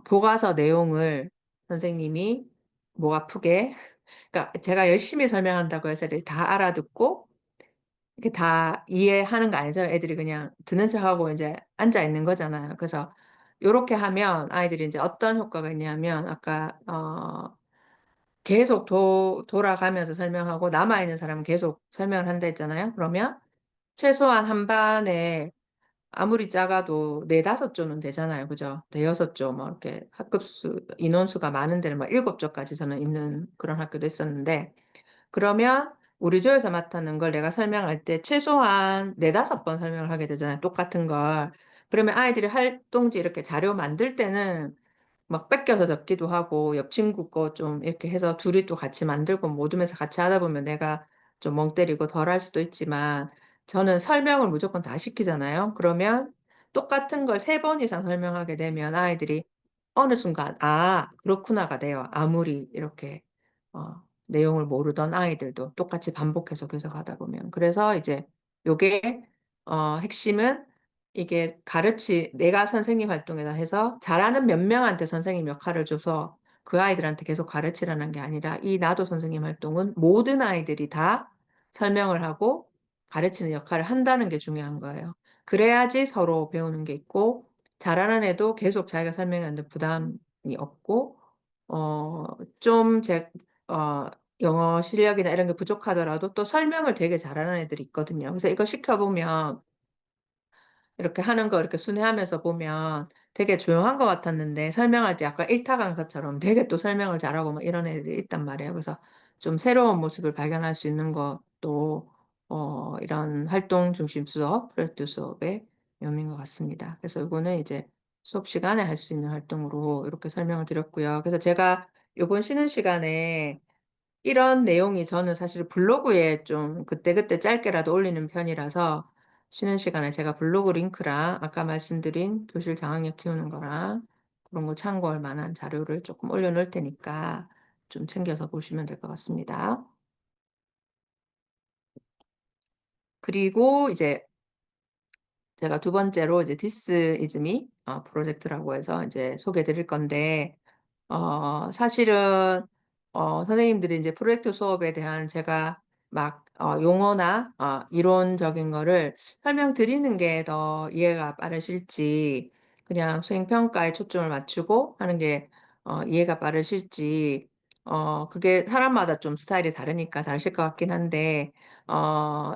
교과서 내용을 선생님이 목 아프게 그러니까 제가 열심히 설명한다고 해서 애들이 다 알아듣고 이렇게 다 이해하는 거 아니죠. 애들이 그냥 듣는 척하고 이제 앉아 있는 거잖아요. 그래서 요렇게 하면 아이들이 이제 어떤 효과가 있냐면 아까 계속 돌아가면서 설명하고 남아있는 사람은 계속 설명을 한다 했잖아요. 그러면 최소한 한 반에 아무리 작아도 네다섯 조는 되잖아요. 그죠? 대여섯 조, 뭐 이렇게 학급수, 인원수가 많은 데는 막 일곱 조까지 저는 있는 그런 학교도 있었는데, 그러면 우리 조에서 맡았는 걸 내가 설명할 때 최소한 네다섯 번 설명을 하게 되잖아요. 똑같은 걸. 그러면 아이들이 활동지 이렇게 자료 만들 때는 막 뺏겨서 적기도 하고 옆 친구 거 좀 이렇게 해서 둘이 또 같이 만들고 모둠에서 같이 하다 보면 내가 좀 멍 때리고 덜 할 수도 있지만 저는 설명을 무조건 다 시키잖아요. 그러면 똑같은 걸 세 번 이상 설명하게 되면 아이들이 어느 순간 아, 그렇구나가 돼요. 아무리 이렇게 내용을 모르던 아이들도 똑같이 반복해서 계속 하다 보면. 그래서 이제 요게 핵심은 이게 내가 선생님 활동에다 해서 잘하는 몇 명한테 선생님 역할을 줘서 그 아이들한테 계속 가르치라는 게 아니라 이 나도 선생님 활동은 모든 아이들이 다 설명을 하고 가르치는 역할을 한다는 게 중요한 거예요. 그래야지 서로 배우는 게 있고 잘하는 애도 계속 자기가 설명하는데 부담이 없고 어, 좀 영어 실력이나 이런 게 부족하더라도 또 설명을 되게 잘하는 애들이 있거든요. 그래서 이거 시켜보면 이렇게 하는 거 이렇게 순회하면서 보면 되게 조용한 것 같았는데 설명할 때 약간 일타 강사처럼 되게 또 설명을 잘하고 막 이런 애들이 있단 말이에요. 그래서 좀 새로운 모습을 발견할 수 있는 것도 이런 활동 중심 수업, 프로젝트 수업의 묘미인 것 같습니다. 그래서 이거는 이제 수업 시간에 할 수 있는 활동으로 이렇게 설명을 드렸고요. 그래서 제가 이번 쉬는 시간에 이런 내용이 저는 사실 블로그에 좀 그때그때 짧게라도 올리는 편이라서 쉬는 시간에 제가 블로그 링크랑 아까 말씀드린 교실 장악력 키우는 거랑 그런 거 참고할 만한 자료를 조금 올려놓을 테니까 좀 챙겨서 보시면 될 것 같습니다. 그리고 이제 제가 두 번째로 이제 This is me 프로젝트라고 해서 이제 소개해 드릴 건데 사실은, 선생님들이 이제 프로젝트 수업에 대한 제가 막, 용어나, 이론적인 거를 설명드리는 게 더 이해가 빠르실지, 그냥 수행평가에 초점을 맞추고 하는 게, 이해가 빠르실지, 그게 사람마다 좀 스타일이 다르니까 다르실 것 같긴 한데,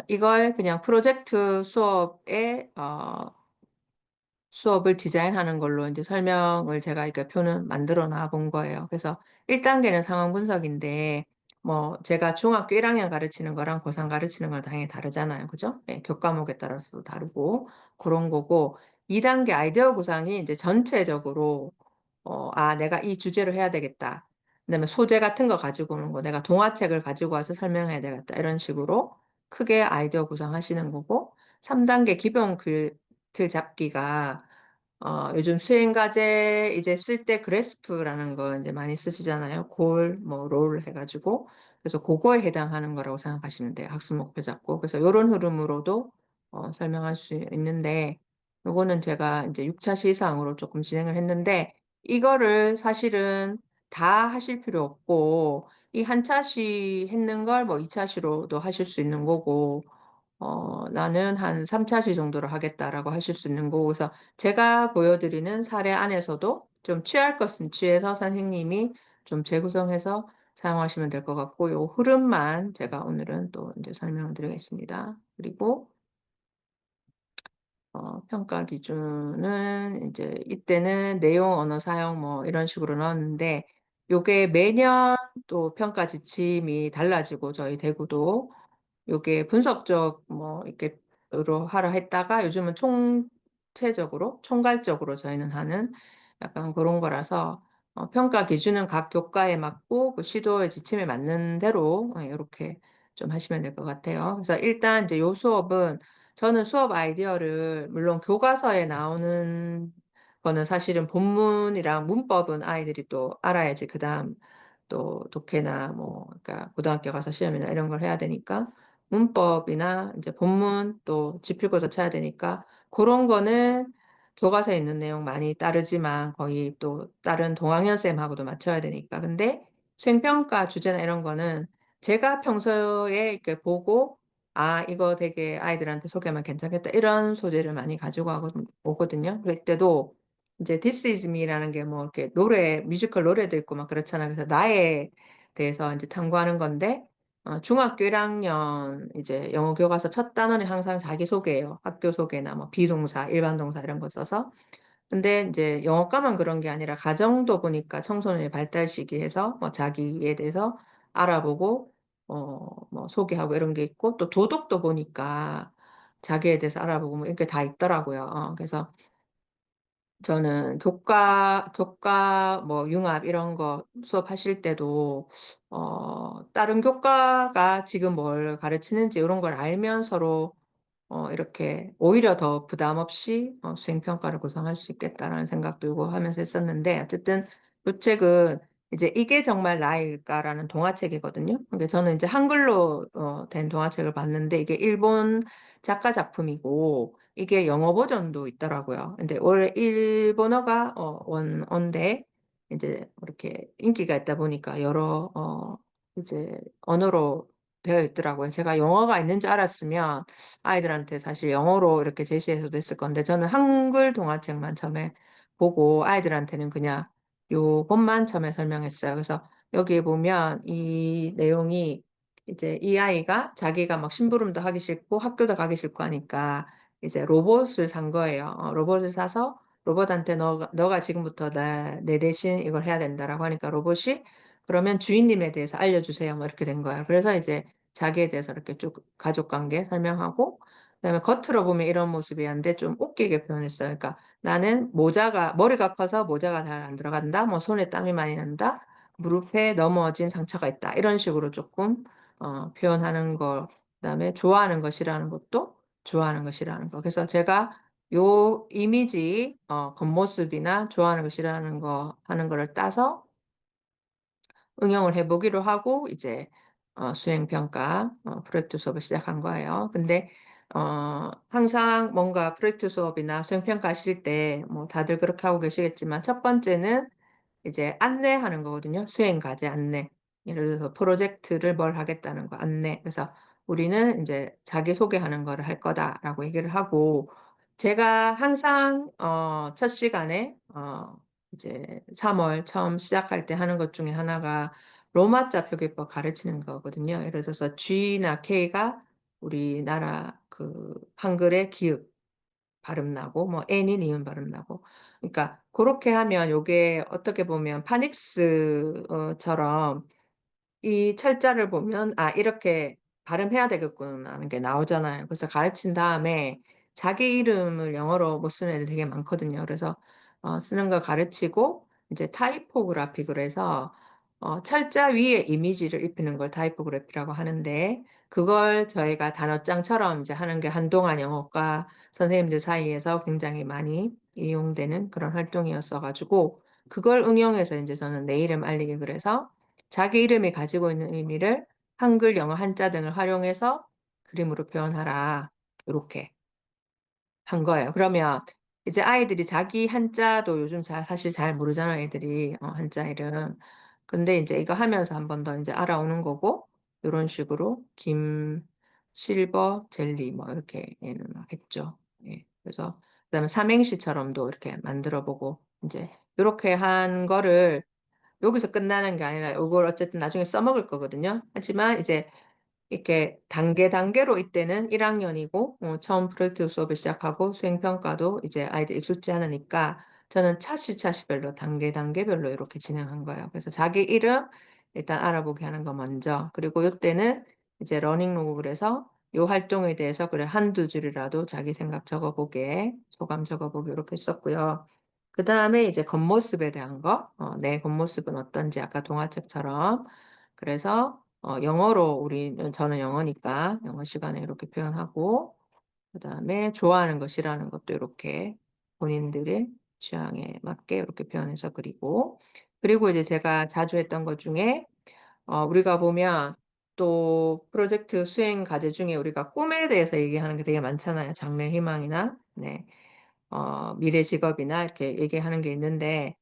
이걸 그냥 프로젝트 수업을 디자인하는 걸로 이제 설명을 제가 이렇게 표는 만들어 놔 본 거예요. 그래서 1단계는 상황 분석인데, 뭐, 제가 중학교 1학년 가르치는 거랑 고3 가르치는 거랑 당연히 다르잖아요. 그죠? 네, 교과목에 따라서도 다르고, 그런 거고, 2단계 아이디어 구상이 이제 전체적으로, 내가 이 주제로 해야 되겠다. 그다음에 소재 같은 거 가지고 오는 거, 내가 동화책을 가지고 와서 설명해야 되겠다. 이런 식으로 크게 아이디어 구상하시는 거고, 3단계 기본 글틀 잡기가 요즘 수행과제 이제 쓸 때 그래스프라는 거 이제 많이 쓰시잖아요. 뭐, 롤 해가지고. 그래서 그거에 해당하는 거라고 생각하시면 돼요. 학습 목표 잡고. 그래서 이런 흐름으로도 설명할 수 있는데, 요거는 제가 이제 6차 시상으로 조금 진행을 했는데, 이거를 사실은 다 하실 필요 없고, 이 한 차시 했는 걸 뭐 2차 시로도 하실 수 있는 거고, 나는 한 3차 시 정도로 하겠다라고 하실 수 있는 거고, 그래서 제가 보여드리는 사례 안에서도 좀 취할 것은 취해서 선생님이 좀 재구성해서 사용하시면 될 것 같고, 요 흐름만 제가 오늘은 또 이제 설명을 드리겠습니다. 그리고 평가 기준은 이제 이때는 내용, 언어 사용 뭐 이런 식으로 넣었는데, 요게 매년 또 평가 지침이 달라지고 저희 대구도 요게 분석적 뭐 이렇게로 하라 했다가 요즘은 총체적으로 총괄적으로 저희는 하는 약간 그런 거라서 평가 기준은 각 교과에 맞고 그 시도의 지침에 맞는 대로 이렇게 좀 하시면 될 것 같아요. 그래서 일단 이제 요 수업은 저는 수업 아이디어를 물론 교과서에 나오는 거는 사실은 본문이랑 문법은 아이들이 또 알아야지 그다음 또 독해나 뭐 그러니까 고등학교 가서 시험이나 이런 걸 해야 되니까 문법이나 이제 본문 또 지필고사 쳐야 되니까 그런 거는 교과서에 있는 내용 많이 따르지만 거의 또 다른 동학년 쌤하고도 맞춰야 되니까. 근데 수행평가 주제나 이런 거는 제가 평소에 이렇게 보고 이거 되게 아이들한테 소개하면 괜찮겠다. 이런 소재를 많이 가지고 오거든요. 그때도 이제 This is me라는 게 뭐 이렇게 뮤지컬 노래도 있고 막 그렇잖아요. 그래서 나에 대해서 이제 탐구하는 건데, 중학교 1 학년 이제 영어 교과서 첫 단원이 항상 자기소개예요. 학교 소개나 뭐 비동사, 일반 동사 이런 거 써서. 근데 인제 영어과만 그런 게 아니라 가정도 보니까 청소년의 발달 시기에서 뭐 자기에 대해서 알아보고 뭐 소개하고 이런 게 있고, 또 도덕도 보니까 자기에 대해서 알아보고 뭐 이렇게 다 있더라고요. 그래서 저는 교과 뭐 융합 이런 거 수업하실 때도 다른 교과가 지금 뭘 가르치는지 요런 걸 알면 서로 이렇게 오히려 더 부담 없이 수행 평가를 구성할 수 있겠다라는 생각도 요구하면서 했었는데, 어쨌든 요 책은 이제 '이게 정말 나일까?'라는 동화책이거든요. 근데 저는 인제 한글로 된 동화책을 봤는데, 이게 일본 작가 작품이고 이게 영어 버전도 있더라고요. 근데 원래 일본어가 원어인데 인제 이렇게 인기가 있다 보니까 여러 이제 언어로 되어 있더라고요. 제가 영어가 있는 줄 알았으면 아이들한테 사실 영어로 이렇게 제시해서도 했을 건데, 저는 한글 동화책만 처음에 보고 아이들한테는 그냥 요것만 처음에 설명했어요. 그래서 여기에 보면 이 내용이 이제 이 아이가 자기가 막 심부름도 하기 싫고 학교도 가기 싫고 하니까 이제 로봇을 산 거예요. 로봇을 사서 로봇한테 "너가 지금부터 내 대신 이걸 해야 된다."라고 하니까 로봇이 "그러면 주인님에 대해서 알려주세요." 뭐 이렇게 된 거예요. 그래서 이제 자기에 대해서 이렇게 쭉 가족 관계 설명하고, 그다음에 겉으로 보면 이런 모습이었는데 좀 웃기게 표현했어요. 그러니까 "나는 모자가 머리가 커서 모자가 잘 안 들어간다. 뭐 손에 땀이 많이 난다. 무릎에 넘어진 상처가 있다." 이런 식으로 쪼끔 표현하는 거. 그다음에 좋아하는 거 싫어하는 것도 좋아하는 거 싫어하는 거. 그래서 제가 요 이미지 겉모습이나 좋아하는 거 싫어하는 거 하는 거를 따서 응용을 해 보기로 하고 이제 수행 평가 프로젝트 수업을 시작한 거예요. 근데 항상 뭔가 프로젝트 수업이나 수행 평가하실 때 뭐 다들 그렇게 하고 계시겠지만, 첫 번째는 이제 안내하는 거거든요. 수행 과제 안내. 예를 들어서 프로젝트를 뭘 하겠다는 거 안내. 그래서 "우리는 인제 자기소개하는 거를 할 거다."라고 얘기를 하고, 제가 항상 첫 시간에 이제 3월 처음 시작할 때 하는 것 중에 하나가 로마자 표기법 가르치는 거거든요. 예를 들어서 G나 K가 우리나라 그 한글의 기읍 발음 나고, 뭐 N이 니은 발음 나고, 그러니까 고렇게 하면 요게 어떻게 보면 파닉스 처럼 이 철자를 보면 '아 이렇게 발음해야 되겠구나.' 하는 게 나오잖아요. 그래서 가르친 다음에 자기 이름을 영어로 못 쓰는 애들 되게 많거든요. 그래서 쓰는 걸 가르치고 이제 타이포그라픽으로 해서 철자 위에 이미지를 입히는 걸 타이포그래피라고 하는데, 그걸 저희가 단어장처럼 이제 하는 게 한동안 영어과 선생님들 사이에서 굉장히 많이 이용되는 그런 활동이었어 가지고, 그걸 응용해서 인제 저는 내 이름 알리기 글에서 자기 이름이 가지고 있는 의미를 한글, 영어, 한자 등을 활용해서 그림으로 표현하라. 요렇게 한 거예요. 그러면 이제 아이들이 자기 한자도 요즘 사실 잘 모르잖아요, 애들이 한자 이름. 근데 인제 이거 하면서 한 번 더 인제 알아오는 거고, 요런 식으로 김, 실버, 젤리 뭐 이렇게 얘는 막 했죠. 예. 그래서 그다음에 삼행시처럼도 이렇게 만들어 보고, 인제 요렇게 한 거를 여기서 끝나는 게 아니라 요걸 어쨌든 나중에 써먹을 거거든요. 하지만 이제 이렇게 단계로 이때는 1 학년이고 처음 프로젝트 수업을 시작하고 수행 평가도 이제 아이들 익숙지 않으니까 저는 차시별로 단계별로 이렇게 진행한 거예요. 그래서 자기 이름 일단 알아보게 하는 거 먼저, 그리고 요때는 이제 러닝 로그를 해서 요 활동에 대해서 그래 한두 줄이라도 자기 생각 적어 보게, 소감 적어 보게 이렇게 썼고요. 그다음에 이제 겉모습에 대한 거, 내 겉모습은 어떤지 아까 동화책처럼. 그래서 영어로 저는 영어니까 영어 시간에 이렇게 표현하고, 그다음에 좋아하는 것 싫어하는 것도 요렇게 본인들의 취향에 맞게 요렇게 표현해서 그리고, 그리고 이제 제가 자주 했던 것 중에 우리가 보면 또 프로젝트 수행 과제 중에 우리가 꿈에 대해서 얘기하는 게 되게 많잖아요. 장래 희망이나 네. 미래 직업이나 이렇게 얘기하는 게 있는데,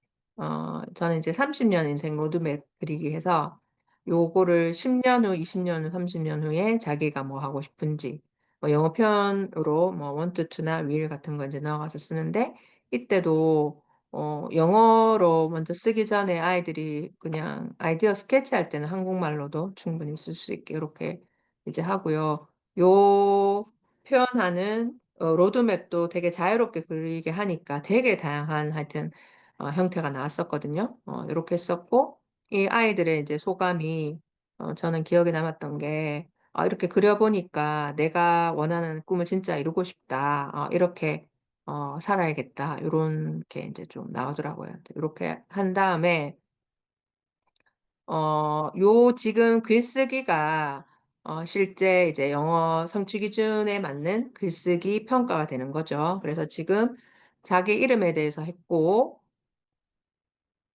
저는 이제 30년 인생 로드맵 그리기 해서 요거를 10년 후, 20년 후, 30년 후에 자기가 뭐 하고 싶은지 뭐 영어 표현으로 뭐 want to나 will 같은 거 인제 넣어 가서 쓰는데, 이때도 영어로 먼저 쓰기 전에 아이들이 그냥 아이디어 스케치할 때는 한국말로도 충분히 쓸 수 있게 이렇게 이제 하고요. 요 표현하는 로드맵도 되게 자유롭게 그리게 하니까 되게 다양한 하여튼 형태가 나왔었거든요. 요렇게 했었고 이 아이들의 이제 소감이 저는 기억에 남았던 게 이렇게 그려 보니까 '내가 원하는 꿈을 진짜 이루고 싶다. 이렇게 살아야겠다.' 요런 게 인제 좀 나오더라고요. 요렇게 한 다음에 요 지금 글쓰기가 실제 이제 영어 성취 기준에 맞는 글쓰기 평가가 되는 거죠. 그래서 지금 자기 이름에 대해서 했고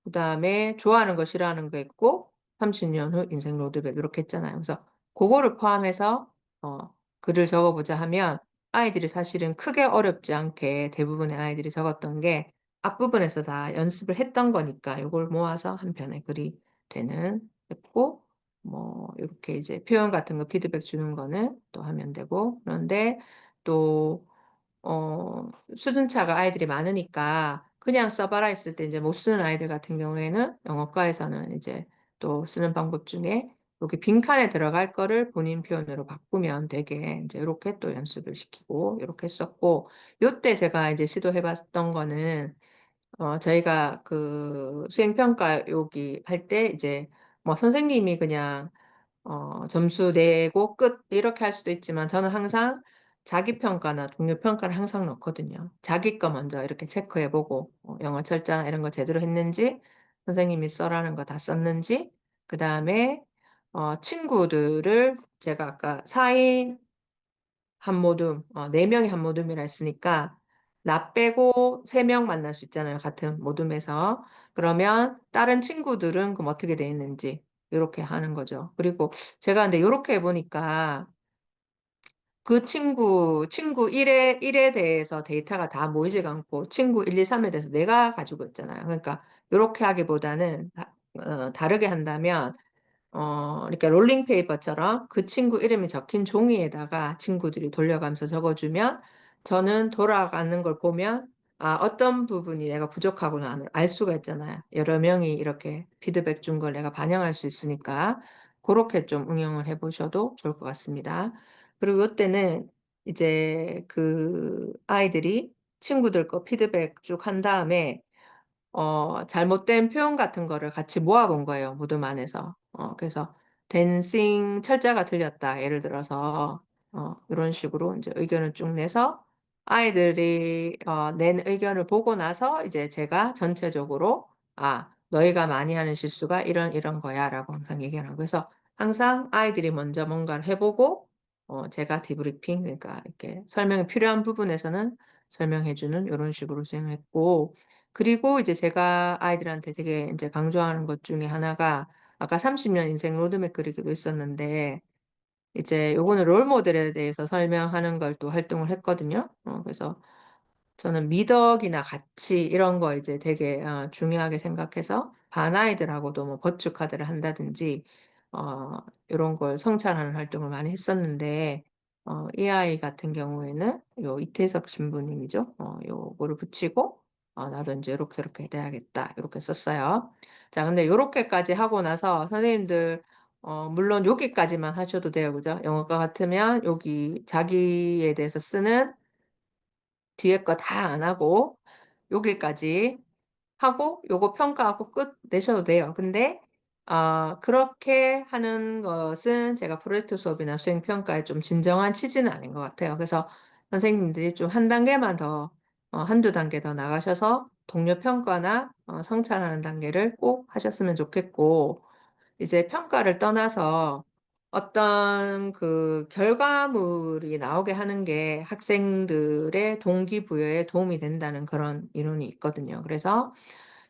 그다음에 좋아하는 거 싫어하는 거 있고 30년 후 인생 로드맵 이렇게 했잖아요. 그래서 고거를 포함해서 어 글을 적어 보자 하면 아이들이 사실은 크게 어렵지 않게 대부분의 아이들이 적었던 게 앞부분에서 다 연습을 했던 거니까 요걸 모아서 한 편의 글이 되는 했고 뭐 요렇게 이제 표현 같은 거 피드백 주는 거는 또 하면 되고 그런데 또 수준차가 아이들이 많으니까 그냥 써 봐라 했을 때 이제 못 쓰는 아이들 같은 경우에는 영어과에서는 이제 또 쓰는 방법 중에 여기 빈칸에 들어갈 거를 본인 표현으로 바꾸면 되게 인제 요렇게 또 연습을 시키고 요렇게 했었고 요때 제가 이제 시도해 봤던 거는 저희가 그 수행평가 여기 할 때 이제 뭐 선생님이 그냥 점수 내고 끝 이렇게 할 수도 있지만 저는 항상 자기 평가나 동료 평가를 항상 넣거든요. 자기 거 먼저 이렇게 체크해 보고 영어 철자나 이런 거 제대로 했는지 선생님이 써라는 거 다 썼는지 그다음에 친구들을 제가 아까 4인 한 모둠 4 명이 한 모둠이라 했으니까 나 빼고 3명 만날 수 있잖아요, 같은 모둠에서. 그러면 다른 친구들은 그럼 어떻게 돼 있는지 요렇게 하는 거죠. 그리고 제가 근데 요렇게 해 보니까 그 친구 1에 대해서 데이터가 다 모이지가 않고 친구 1, 2, 3에 대해서 내가 가지고 있잖아요. 그러니까 요렇게 하기보다는 다르게 한다면 이렇게 롤링 페이퍼처럼 그 친구 이름이 적힌 종이에다가 친구들이 돌려가면서 적어 주면 저는 돌아가는 걸 보면 어떤 부분이 내가 부족하구나를 알 수가 있잖아요. 여러 명이 이렇게 피드백 준 걸 내가 반영할 수 있으니까 고렇게 좀 응용을 해 보셔도 좋을 것 같습니다. 그리고 요때는 이제 그 아이들이 친구들 거 피드백 쭉 한 다음에 잘못된 표현 같은 거를 같이 모아 본 거예요, 무덤 안에서. 그래서 댄싱 철자가 틀렸다. 예를 들어서 요런 식으로 인제 의견을 쭉 내서 아이들이 낸 의견을 보고 나서 이제 제가 전체적으로 "아 너희가 많이 하는 실수가 이런 이런 거야."라고 항상 얘기를 하고 그래서 항상 아이들이 먼저 뭔가를 해 보고 제가 디브리핑 그러니까 이렇게 설명이 필요한 부분에서는 설명해 주는 요런 식으로 진행했고 그리고 이제 제가 아이들한테 되게 인제 강조하는 것 중에 하나가 아까 30년 인생 로드맵 그리기도 있었는데 이제 요거는 롤 모델에 대해서 설명하는 걸 또 활동을 했거든요. 그래서 저는 미덕이나 가치 이런 거 이제 되게 중요하게 생각해서 반 아이들하고도 뭐 버추 카드를 한다든지 어 요런 걸 성찰하는 활동을 많이 했었는데 이 아이 같은 경우에는 요 이태석 신부님이죠. 요거를 붙이고 '나도 인제 요렇게, 요렇게 돼야겠다.' 요렇게 썼어요. 자 근데 요렇게까지 하고 나서 선생님들 물론 여기까지만 하셔도 돼요. 그죠? 영어과 같으면 여기 자기에 대해서 쓰는 뒤에 거 다 안 하고 여기까지 하고 요거 평가하고 끝 내셔도 돼요. 근데 그렇게 하는 것은 제가 프로젝트 수업이나 수행 평가에 좀 진정한 취지는 아닌 것 같아요. 그래서 선생님들이 좀 한 단계만 더 1-2 단계 더 나가셔서 동료 평가나 성찰하는 단계를 꼭 하셨으면 좋겠고 이제 평가를 떠나서 어떤 그 결과물이 나오게 하는 게 학생들의 동기부여에 도움이 된다는 그런 이론이 있거든요. 그래서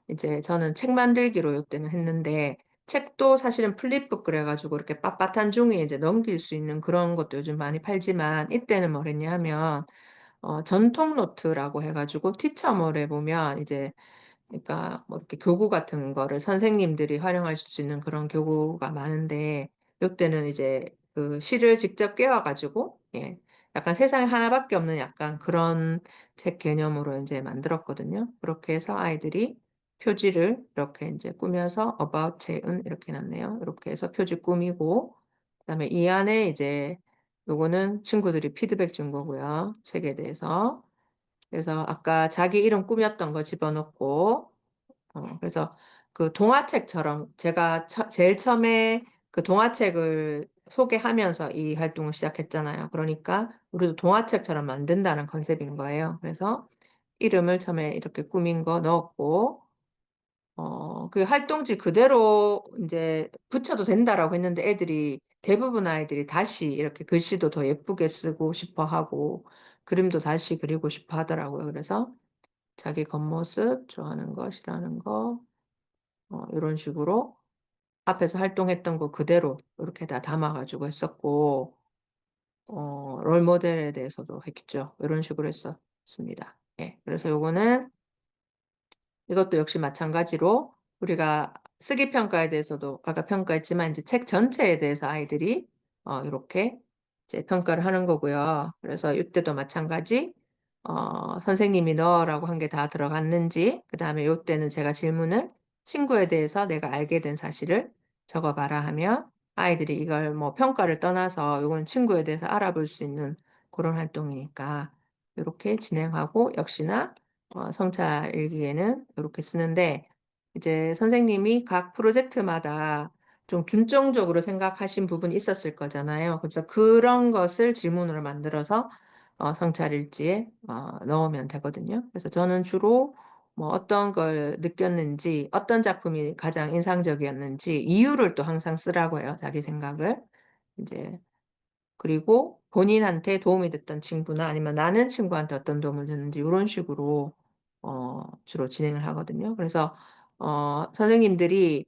이제 저는 책 만들기로 요때는 했는데 책도 사실은 플립북 그래 가지고 이렇게 빳빳한 종이에 이제 넘길 수 있는 그런 것도 요즘 많이 팔지만 이때는 뭘 했냐 하면 전통 노트라고 해 가지고 티처몰에 보면 이제 그러니까 뭐 이렇게 교구 같은 거를 선생님들이 활용할 수 있는 그런 교구가 많은데 요때는 이제 그 실을 직접 꿰어 가지고 예 약간 세상에 하나밖에 없는 약간 그런 책 개념으로 이제 만들었거든요. 그렇게 해서 아이들이 표지를 이렇게 이제 꾸며서 about 책은 이렇게 놨네요. 이렇게 해서 표지 꾸미고 그다음에 이 안에 이제 요거는 친구들이 피드백 준 거고요. 책에 대해서. 그래서 아까 자기 이름 꾸몄던 거 집어넣고 그래서 그 동화책처럼 제가 제일 처음에 그 동화책을 소개하면서 이 활동을 시작했잖아요. 그러니까 우리도 동화책처럼 만든다는 컨셉인 거예요. 그래서 이름을 처음에 이렇게 꾸민 거 넣었고 그 활동지 그대로 이제 붙여도 된다라고 했는데 애들이 대부분 아이들이 다시 이렇게 글씨도 더 예쁘게 쓰고 싶어 하고 그림도 다시 그리고 싶어 하더라고요. 그래서 자기 겉모습, 좋아하는 거, 싫어하는 거, 이런 식으로 앞에서 활동했던 거 그대로 이렇게 다 담아가지고 했었고, 롤 모델에 대해서도 했죠. 이런 식으로 했었습니다. 예. 그래서 요거는 이것도 역시 마찬가지로 우리가 쓰기 평가에 대해서도 아까 평가했지만 이제 책 전체에 대해서 아이들이 이렇게 이제 평가를 하는 거고요. 그래서 이때도 마찬가지 선생님이 너라고 한 게 다 들어갔는지 그다음에 요때는 제가 질문을 친구에 대해서 내가 알게 된 사실을 적어봐라 하면 아이들이 이걸 뭐 평가를 떠나서 요건 친구에 대해서 알아볼 수 있는 그런 활동이니까 요렇게 진행하고 역시나 성찰 일기에는 요렇게 쓰는데 이제 선생님이 각 프로젝트마다 좀 균점적으로 생각하신 부분이 있었을 거잖아요. 그래서 그런 것을 질문으로 만들어서 성찰 일지에 넣으면 되거든요. 그래서 저는 주로 뭐 어떤 걸 느꼈는지, 어떤 작품이 가장 인상적이었는지 이유를 또 항상 쓰라고 해요. 자기 생각을. 이제 그리고 본인한테 도움이 됐던 친구나 아니면 나는 친구한테 어떤 도움을 줬는지 요런 식으로 주로 진행을 하거든요. 그래서 선생님들이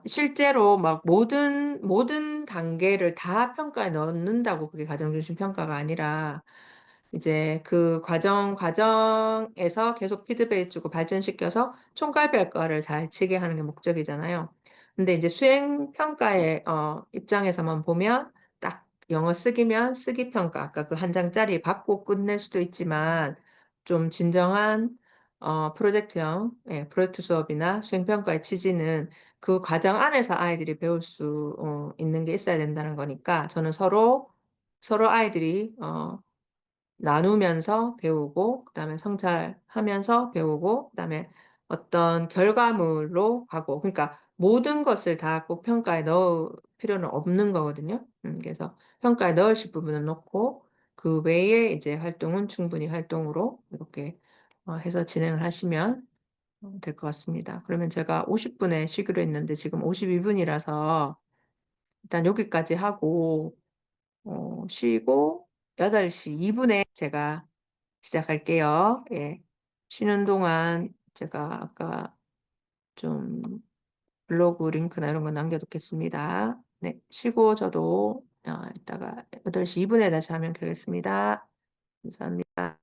실제로 막 모든 단계를 다 평가에 넣는다고 그게 가정중심 평가가 아니라 이제 그 과정에서 계속 피드백을 주고 발전시켜서 총괄 평가를 잘 치게 하는 게 목적이잖아요. 근데 이제 수행 평가의 입장에서만 보면 딱 영어 쓰기면 쓰기 평가 아까 그 한 장짜리 받고 끝낼 수도 있지만 좀 진정한 프로젝트형 프로젝트 수업이나 수행 평가의 취지는 그 과정 안에서 아이들이 배울 수 있는 게 있어야 된다는 거니까 저는 서로 아이들이 나누면서 배우고 그다음에 성찰하면서 배우고 그다음에 어떤 결과물로 가고 그러니까 모든 것을 다 꼭 평가에 넣을 필요는 없는 거거든요. 그래서 평가에 넣으실 부분은 넣고 그 외에 이제 활동은 충분히 활동으로 이렇게 해서 진행을 하시면 될 것 같습니다. 그러면 제가 50 분에 쉬기로 했는데 지금 52 분이라서 일단 여기까지 하고 쉬고 8시 2 분에 제가 시작할게요. 예. 쉬는 동안 제가 아까 좀 블로그 링크나 이런 거 남겨놓겠습니다. 네. 쉬고 저도 이따가 8시 2 분에 다시 화면 켜겠습니다. 감사합니다.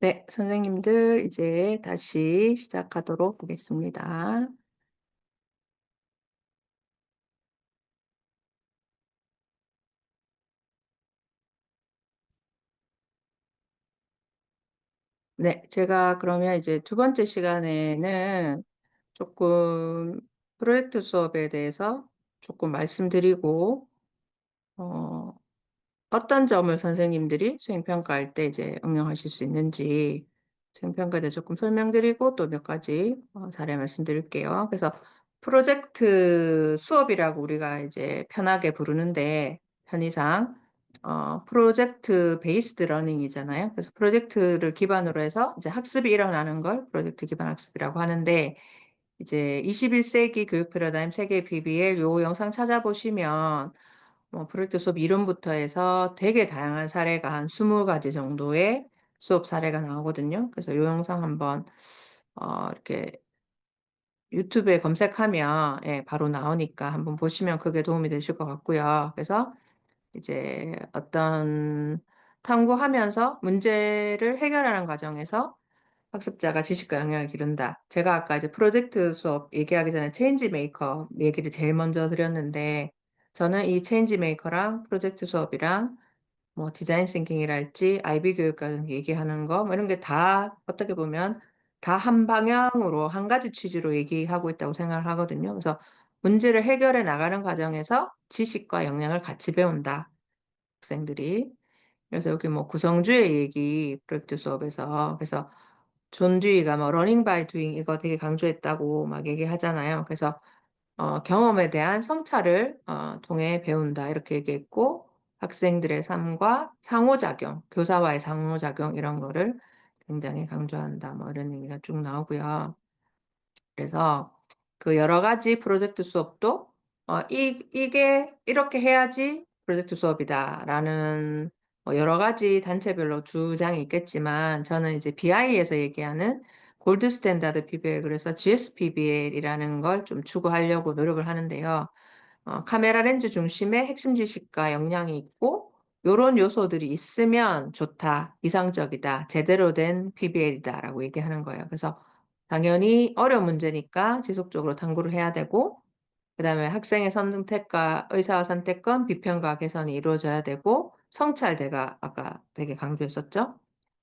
네, 선생님들 이제 다시 시작하도록 하겠습니다. 네, 제가 그러면 이제 두 번째 시간에는 조금 프로젝트 수업에 대해서 조금 말씀드리고, 어, 어떤 점을 선생님들이 수행평가할 때 이제 응용하실 수 있는지 수행평가에 대해 조금 설명드리고 또 몇 가지 사례 말씀드릴게요. 그래서 프로젝트 수업이라고 우리가 이제 편하게 부르는데 편의상 프로젝트 베이스드 러닝이잖아요. 그래서 프로젝트를 기반으로 해서 이제 학습이 일어나는 걸 프로젝트 기반 학습이라고 하는데 이제 21세기 교육 패러다임 세계 PBL 요 영상 찾아보시면 프로젝트 수업 이름부터 해서 되게 다양한 사례가 한 20가지 정도의 수업 사례가 나오거든요. 그래서 이 영상 한번 이렇게 유튜브에 검색하면 예, 바로 나오니까 한번 보시면 그게 도움이 되실 것 같고요. 그래서 이제 어떤 탐구하면서 문제를 해결하는 과정에서 학습자가 지식과 영향을 기른다. 제가 아까 이제 프로젝트 수업 얘기하기 전에 체인지 메이커 얘기를 제일 먼저 드렸는데 저는 이 체인지 메이커랑 프로젝트 수업이랑 뭐 디자인 싱킹이랄지 IB 교육과 얘기하는 거 뭐 이런 게 다 어떻게 보면 다 한 방향으로 한 가지 취지로 얘기하고 있다고 생각을 하거든요. 그래서 문제를 해결해 나가는 과정에서 지식과 역량을 같이 배운다. 학생들이. 그래서 여기 뭐 구성주의 얘기 프로젝트 수업에서 그래서 존 듀이가 뭐 러닝 바이 두잉 이거 되게 강조했다고 막 얘기하잖아요. 그래서 경험에 대한 성찰을 통해 배운다 이렇게 얘기했고 학생들의 삶과 상호작용, 교사와의 상호작용 이런 거를 굉장히 강조한다. 뭐 이런 얘기가 쭉 나오고요. 그래서 그 여러 가지 프로젝트 수업도 이게 이렇게 해야지 프로젝트 수업이다라는 여러 가지 단체별로 주장이 있겠지만 저는 이제 BI에서 얘기하는 골드 스탠다드 PBL 그래서 GSPBL이라는 걸 좀 추구하려고 노력을 하는데요. 카메라 렌즈 중심의 핵심 지식과 역량이 있고 요런 요소들이 있으면 좋다, 이상적이다, 제대로 된 PBL이다라고 얘기하는 거예요. 그래서 당연히 어려운 문제니까 지속적으로 탐구를 해야 되고 그다음에 학생의 선택과 의사와 선택권, 비평과 개선이 이루어져야 되고 성찰대가 아까 되게 강조했었죠.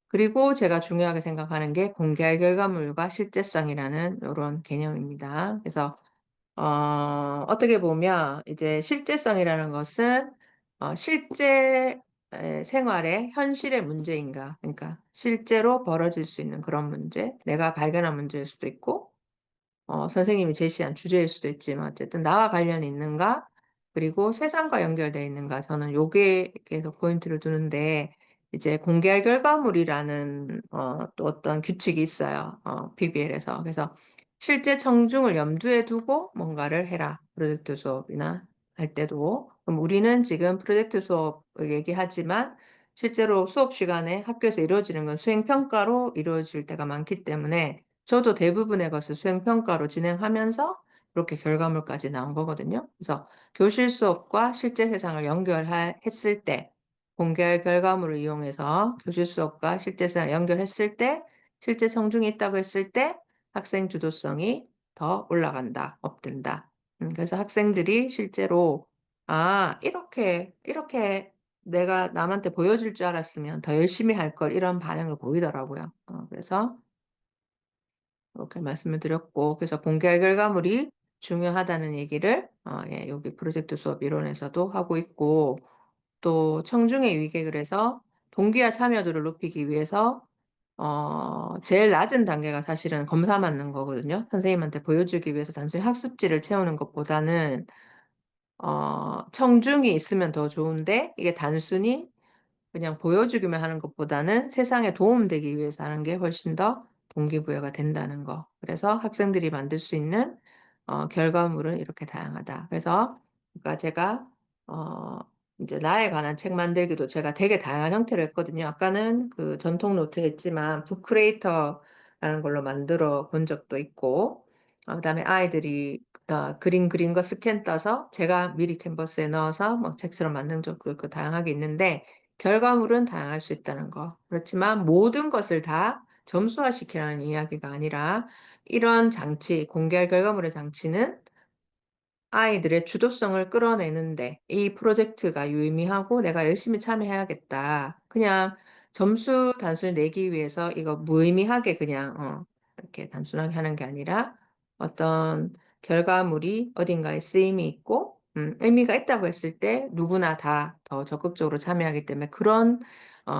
그리고 제가 중요하게 생각하는 게 공개할 결과물과 실제성이라는 이런 개념입니다. 그래서 어떻게 보면 이제 실제성이라는 것은 실제 생활의 현실의 문제인가, 그러니까 실제로 벌어질 수 있는 그런 문제, 내가 발견한 문제일 수도 있고 선생님이 제시한 주제일 수도 있지만 어쨌든 나와 관련이 있는가 그리고 세상과 연결되어 있는가 저는 요게 계속 포인트를 두는데 이제 공개할 결과물이라는 또 어떤 규칙이 있어요. PBL에서. 그래서 실제 청중을 염두에 두고 뭔가를 해라. 프로젝트 수업이나 할 때도. 그럼 우리는 지금 프로젝트 수업을 얘기하지만 실제로 수업 시간에 학교에서 이루어지는 건 수행평가로 이루어질 때가 많기 때문에 저도 대부분의 것을 수행평가로 진행하면서 이렇게 결과물까지 나온 거거든요. 그래서 교실 수업과 실제 세상을 연결했을 때, 공개할 결과물을 이용해서 교실 수업과 실제 세상을 연결했을 때, 실제 청중이 있다고 했을 때 학생 주도성이 더 올라간다, 업된다. 그래서 학생들이 실제로 이렇게 내가 남한테 보여줄 줄 알았으면 더 열심히 할 걸 이런 반응을 보이더라고요. 그래서 이렇게 말씀을 드렸고, 그래서 공개할 결과물이 중요하다는 얘기를 예, 여기 프로젝트 수업 이론에서도 하고 있고, 또 청중의 위계 그래서 동기와 참여도를 높이기 위해서 제일 낮은 단계가 사실은 검사 맞는 거거든요. 선생님한테 보여주기 위해서 단순히 학습지를 채우는 것보다는 청중이 있으면 더 좋은데 이게 단순히 그냥 보여주기만 하는 것보다는 세상에 도움되기 위해서 하는 게 훨씬 더 동기부여가 된다는 거. 그래서 학생들이 만들 수 있는 결과물은 이렇게 다양하다. 그래서 그러니까 제가 어, 이제 나에 관한 책 만들기도 제가 되게 다양한 형태로 했거든요. 아까는 그 전통 노트 했지만 북크리에이터라는 걸로 만들어 본 적도 있고 그다음에 아이들이 그림 그린 거 스캔 떠서 제가 미리 캔버스에 넣어서 뭐 책처럼 만든 적도 있고 다양하게 있는데 결과물은 다양할 수 있다는 거. 그렇지만 모든 것을 다 점수화시키라는 이야기가 아니라 이런 장치, 공개할 결과물의 장치는 아이들의 주도성을 끌어내는데 이 프로젝트가 유의미하고 내가 열심히 참여해야겠다. 그냥 점수 단순히 내기 위해서 이거 무의미하게 그냥 이렇게 단순하게 하는 게 아니라 어떤 결과물이 어딘가에 쓰임이 있고 의미가 있다고 했을 때 누구나 다 더 적극적으로 참여하기 때문에 그런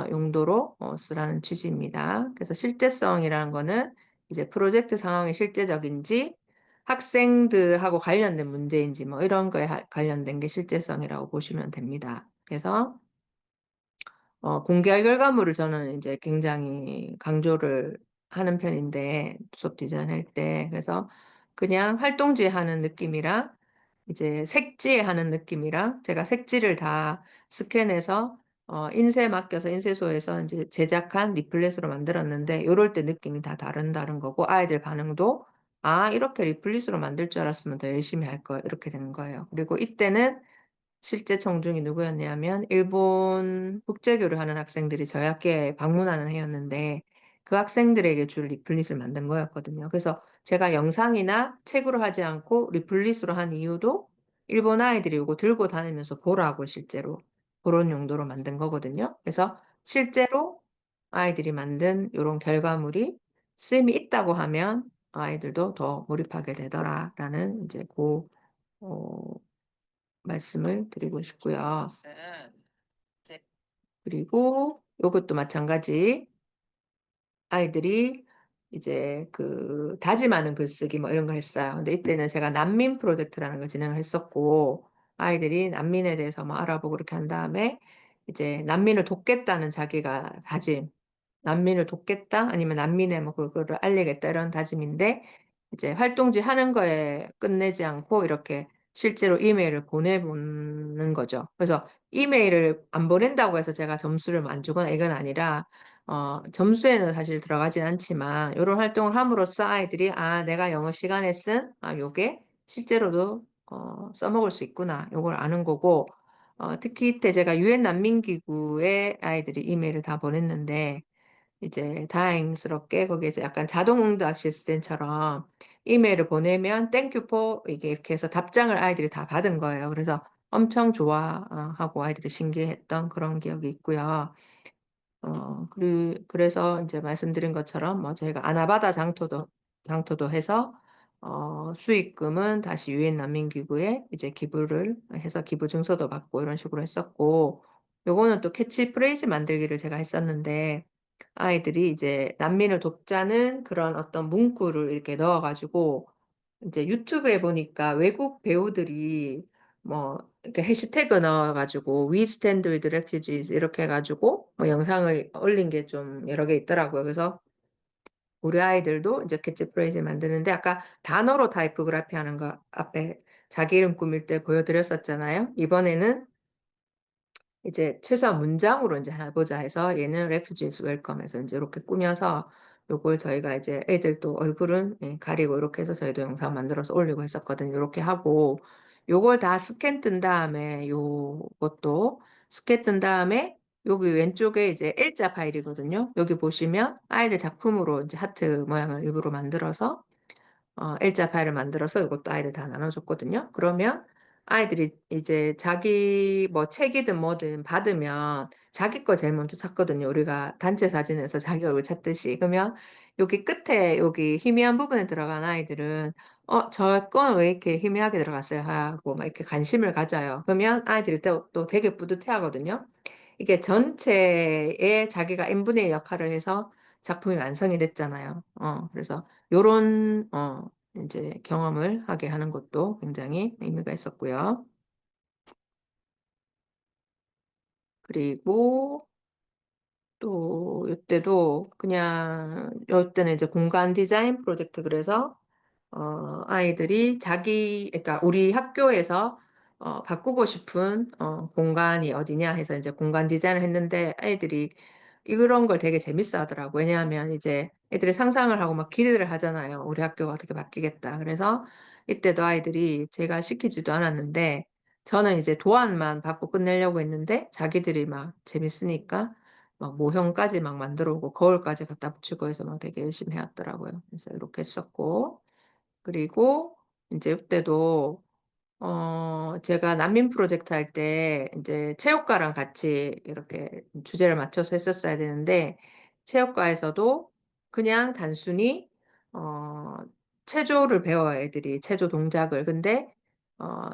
용도로 쓰라는 취지입니다. 그래서 실제성이라는 거는 이제 프로젝트 상황이 실제적인지 학생들하고 관련된 문제인지 뭐 이런 거에 관련된 게 실제성이라고 보시면 됩니다. 그래서 공개할 결과물을 저는 이제 굉장히 강조를 하는 편인데 수업 디자인할 때 그래서 그냥 활동지에 하는 느낌이랑 이제 색지에 하는 느낌이랑 제가 색지를 다 스캔해서 인쇄 맡겨서 인쇄소에서 이제 제작한 리플렛으로 만들었는데 요럴 때 느낌이 다 다른 거고 아이들 반응도 아 이렇게 리플릿으로 만들 줄 알았으면 더 열심히 할 걸 이렇게 되는 거예요. 그리고 이때는 실제 청중이 누구였냐면 일본 국제교류 하는 학생들이 저희 학교에 방문하는 해였는데 그 학생들에게 줄 리플릿을 만든 거였거든요. 그래서 제가 영상이나 책으로 하지 않고 리플릿으로 한 이유도 일본 아이들이 이거 들고 다니면서 보라고 실제로 그런 용도로 만든 거거든요. 그래서 실제로 아이들이 만든 이런 결과물이 쓰임이 있다고 하면 아이들도 더 몰입하게 되더라라는 이제 어, 말씀을 드리고 싶고요. 그리고 이것도 마찬가지 아이들이 이제 그 다짐하는 글쓰기 뭐 이런 걸 했어요. 근데 이때는 제가 난민 프로젝트라는 걸 진행을 했었고 아이들이 난민에 대해서 뭐 알아보고 그렇게 한 다음에 이제 난민을 돕겠다는 자기가 다짐 난민을 돕겠다 아니면 난민의 뭐 그거를 알리겠다 이런 다짐인데 이제 활동지 하는 거에 끝내지 않고 이렇게 실제로 이메일을 보내보는 거죠. 그래서 이메일을 안 보낸다고 해서 제가 점수를 안 주거나 이건 아니라 점수에는 사실 들어가진 않지만 이런 활동을 함으로써 아이들이 아 내가 영어 시간에 쓴 요게 실제로도 써먹을 수 있구나 요걸 아는 거고 특히 이때 제가 유엔 난민기구에 아이들이 이메일을 다 보냈는데 이제 다행스럽게 거기에서 약간 자동 응답 시스템처럼 이메일을 보내면 땡큐 포 이게 이렇게 해서 답장을 아이들이 다 받은 거예요. 그래서 엄청 좋아하고 아이들이 신기했던 그런 기억이 있고요. 그래서 이제 말씀드린 것처럼 뭐 저희가 아나바다 장터도 해서 수익금은 다시 유엔 난민기구에 이제 기부를 해서 기부 증서도 받고 이런 식으로 했었고 요거는 또 캐치프레이즈 만들기를 제가 했었는데 아이들이 이제 난민을 돕자는 그런 어떤 문구를 이렇게 넣어가지고 이제 유튜브에 보니까 외국 배우들이 뭐 이렇게 해시태그 넣어가지고 We Stand with Refugees 이렇게 해가지고 뭐 영상을 올린 게 좀 여러 개 있더라고요. 그래서 우리 아이들도 이제 캐치프레이즈 만드는데 아까 단어로 타이포그라피 하는 거 앞에 자기 이름 꾸밀 때 보여드렸었잖아요. 이번에는 이제 최소한 문장으로 이제 해보자 해서 얘는 refugees welcome 해서 이제 이렇게 꾸며서 요걸 저희가 이제 애들 또 얼굴은 가리고 이렇게 해서 저희도 영상 만들어서 올리고 했었거든요. 이렇게 하고 요걸 다 스캔 뜬 다음에 요것도 스캔 뜬 다음에 여기 왼쪽에 이제 L자 파일이거든요. 여기 보시면 아이들 작품으로 이제 하트 모양을 일부러 만들어서 L자 파일을 만들어서 이것도 아이들 다 나눠줬거든요. 그러면 아이들이 이제 자기 뭐 책이든 뭐든 받으면 자기 걸 제일 먼저 찾거든요. 우리가 단체 사진에서 자기 얼굴 찾듯이. 그러면 여기 끝에 여기 희미한 부분에 들어간 아이들은 저 건 왜 이렇게 희미하게 들어갔어요? 하고 막 이렇게 관심을 가져요. 그러면 아이들이 또 되게 뿌듯해 하거든요. 이게 전체에 자기가 n분의 1 역할을 해서 작품이 완성이 됐잖아요. 그래서 요런 이제 경험을 하게 하는 것도 굉장히 의미가 있었고요. 그리고 또 요때도 그냥 요때는 이제 공간 디자인 프로젝트 그래서 아이들이 그러니까 우리 학교에서 바꾸고 싶은 공간이 어디냐 해서 이제 공간 디자인을 했는데 아이들이 이런 걸 되게 재밌어 하더라고요. 왜냐하면 이제 애들이 상상을 하고 막 기대를 하잖아요. 우리 학교가 어떻게 바뀌겠다. 그래서 이때도 아이들이 제가 시키지도 않았는데 저는 이제 도안만 받고 끝내려고 했는데 자기들이 막 재밌으니까 막 모형까지 막 만들어 오고 거울까지 갖다 붙이고 해서 막 되게 열심히 해왔더라고요. 그래서 이렇게 했었고, 그리고 이제 이때도 제가 난민 프로젝트 할 때 이제 체육과랑 같이 이렇게 주제를 맞춰서 했었어야 되는데, 체육과에서도 그냥 단순히 어 체조를 배워요, 애들이. 체조 동작을. 근데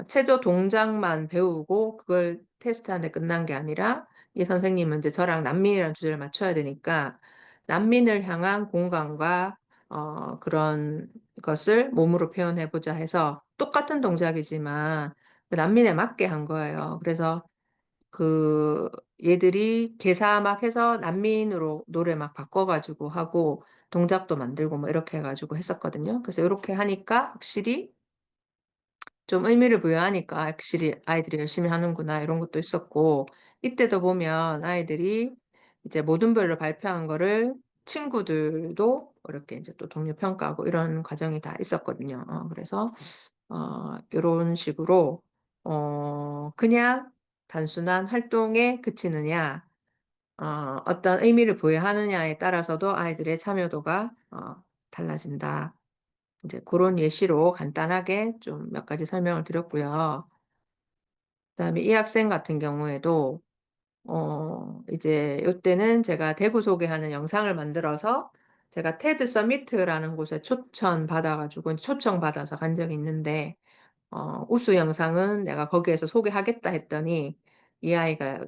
체조 동작만 배우고 그걸 테스트하는데 끝난 게 아니라, 이 선생님은 이제 저랑 난민이라는 주제를 맞춰야 되니까 난민을 향한 공감과 그런 것을 몸으로 표현해 보자 해서 똑같은 동작이지만 그 난민에 맞게 한 거예요. 그래서 그 얘들이 개사 막 해서 난민으로 노래 막 바꿔 가지고 하고 동작도 만들고 뭐 이렇게 해 가지고 했었거든요. 그래서 요렇게 하니까 확실히 좀 의미를 부여하니까 확실히 '아이들이 열심히 하는구나.' 이런 것도 있었고, 이때도 보면 아이들이 이제 모든별로 발표한 거를 친구들도 이렇게 인제 또 동료 평가하고 이런 과정이 다 있었거든요. 그래서 요런 식으로 그냥 단순한 활동에 그치느냐, 어떤 의미를 부여하느냐에 따라서도 아이들의 참여도가 달라진다. 이제 고런 예시로 간단하게 좀 몇 가지 설명을 드렸고요. 그다음에 이 학생 같은 경우에도 이제 요때는 제가 대구 소개하는 영상을 만들어서 제가 테드 서미트라는 곳에 초청받아 가지고 초청받아서 간 적이 있는데, 우수 영상은 내가 거기에서 소개하겠다 했더니 이 아이가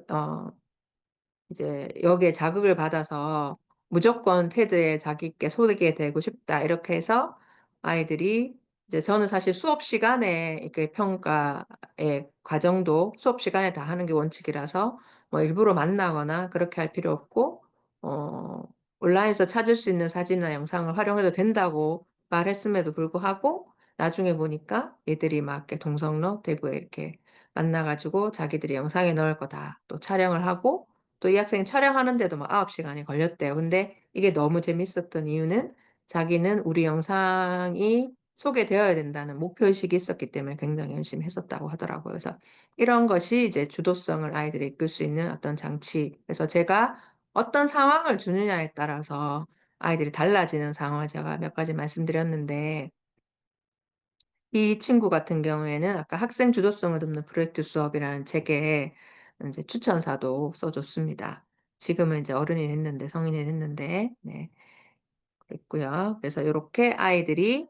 이제 여기에 자극을 받아서 무조건 테드에 자기께 소개되고 싶다 이렇게 해서 아이들이, 이제 저는 사실 수업 시간에 이렇게 평가의 과정도 수업 시간에 다 하는 게 원칙이라서 뭐 일부러 만나거나 그렇게 할 필요 없고, 어 온라인에서 찾을 수 있는 사진이나 영상을 활용해도 된다고 말했음에도 불구하고 나중에 보니까 얘들이 막 이렇게 동성로 대구에 이렇게 만나 가지고 자기들이 영상에 넣을 거 다 또 촬영을 하고, 또 이 학생이 촬영하는데도 막 9 시간이 걸렸대요. 근데 이게 너무 재밌었던 이유는 자기는 우리 영상이 소개되어야 된다는 목표의식이 있었기 때문에 굉장히 열심히 했었다고 하더라고요. 그래서 이런 것이 이제 주도성을 아이들이 이끌 수 있는 어떤 장치. 그래서 제가 어떤 상황을 주느냐에 따라서 아이들이 달라지는 상황을 제가 몇 가지 말씀드렸는데, 이 친구 같은 경우에는 아까 학생 주도성을 돕는 프로젝트 수업이라는 책에 인제 추천사도 써 줬습니다. 지금은 이제 어른이 됐는데, 성인이 됐는데, 네, 그랬고요. 그래서 요렇게 아이들이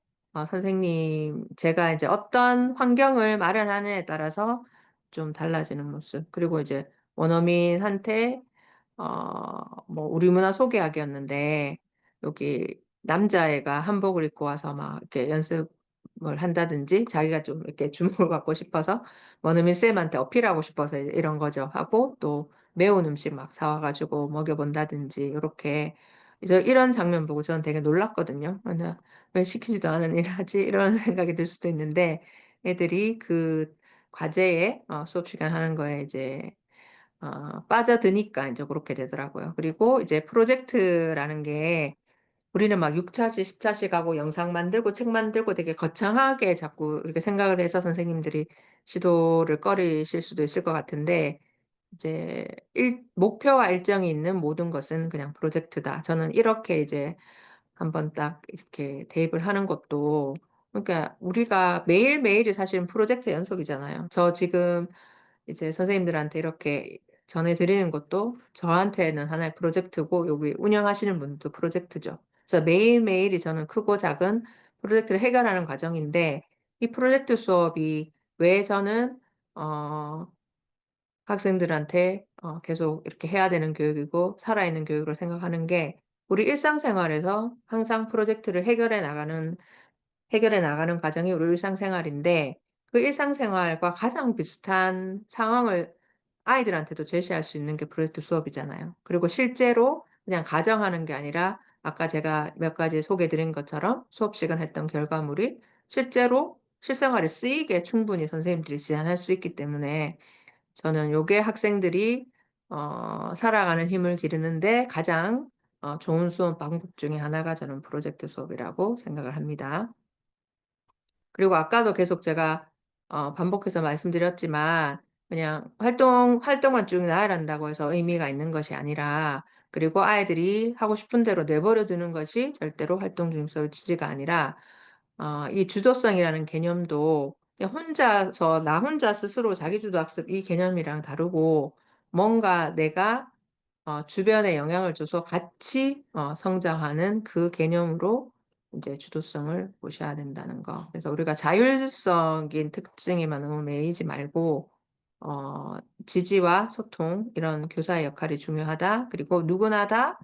선생님 제가 이제 어떤 환경을 마련하느냐에 따라서 좀 달라지는 모습, 그리고 이제 원어민한테 뭐 우리 문화 소개하기였는데 여기 남자애가 한복을 입고 와서 막 이렇게 연습을 한다든지, 자기가 좀 이렇게 주목을 받고 싶어서 원어민 쌤한테 어필하고 싶어서 이제 이런 거죠. 하고 또 매운 음식 막 사와 가지고 먹여 본다든지 요렇게. 이제 이런 장면 보고 저는 되게 놀랐거든요. '나 왜 시키지도 않은 일을 하지?' 이런 생각이 들 수도 있는데, 애들이 그 과제에 수업 시간 하는 거에 이제 빠져드니까 인제 고렇게 되더라고요. 그리고 이제 프로젝트라는 게 우리는 막 6 차시 10 차씩 하고 영상 만들고 책 만들고 되게 거창하게 자꾸 이렇게 생각을 해서 선생님들이 시도를 꺼리실 수도 있을 것 같은데, 이제 목표와 일정이 있는 모든 것은 그냥 프로젝트다. 저는 이렇게 이제 한번 딱 이렇게 대입을 하는 것도, 그러니까 우리가 매일매일이 사실은 프로젝트 연속이잖아요. 저 지금 이제 선생님들한테 이렇게 전해 드리는 것도 저한테는 하나의 프로젝트고 여기 운영하시는 분도 프로젝트죠. 그래서 매일매일이 저는 크고 작은 프로젝트를 해결하는 과정인데, 이 프로젝트 수업이 왜 저는 어 학생들한테 계속 이렇게 해야 되는 교육이고 살아있는 교육으로 생각하는 게, 우리 일상생활에서 항상 프로젝트를 해결해 나가는 과정이 우리 일상생활인데, 그 일상생활과 가장 비슷한 상황을 아이들한테도 제시할 수 있는 게 프로젝트 수업이잖아요. 그리고 실제로 그냥 가정하는 게 아니라 아까 제가 몇 가지 소개해 드린 것처럼 수업 시간 했던 결과물이 실제로 실생활에 쓰이게 충분히 선생님들이 제안할 수 있기 때문에, 저는 요게 학생들이 살아가는 힘을 기르는데 가장 좋은 수업 방법 중에 하나가 저는 프로젝트 수업이라고 생각을 합니다. 그리고 아까도 계속 제가 반복해서 말씀드렸지만 그냥 활동만 쭉 나열한다고 해서 의미가 있는 것이 아니라, 그리고 아이들이 하고 싶은 대로 내버려 두는 것이 절대로 활동 중립소의 취지가 아니라, 이 주도성이라는 개념도 그냥 혼자서 나 혼자 스스로 자기주도 학습 이 개념이랑 다르고, 뭔가 내가 주변에 영향을 줘서 같이 성장하는 그 개념으로 이제 주도성을 보셔야 된다는 거. 그래서 우리가 자율성인 특징에만 너무 매이지 말고 어 지지와 소통, 이런 교사의 역할이 중요하다. 그리고 누구나 다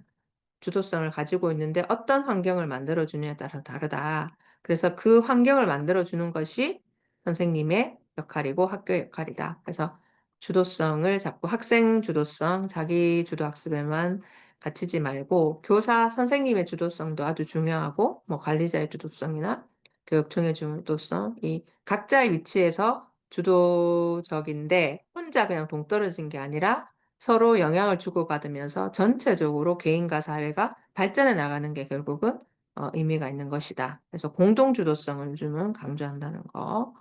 주도성을 가지고 있는데 어떤 환경을 만들어 주느냐에 따라 다르다. 그래서 그 환경을 만들어 주는 것이 선생님의 역할이고 학교의 역할이다. 그래서 주도성을 자꾸 학생 주도성, 자기 주도 학습에만 갇히지 말고, 교사 선생님의 주도성도 아주 중요하고, 뭐 관리자의 주도성이나 교육청의 주도성, 이 각자의 위치에서 주도적인데 혼자 그냥 동떨어진 게 아니라 서로 영향을 주고받으면서 전체적으로 개인과 사회가 발전해 나가는 게 결국은 의미가 있는 것이다. 그래서 공동 주도성을 요즘은 강조한다는 거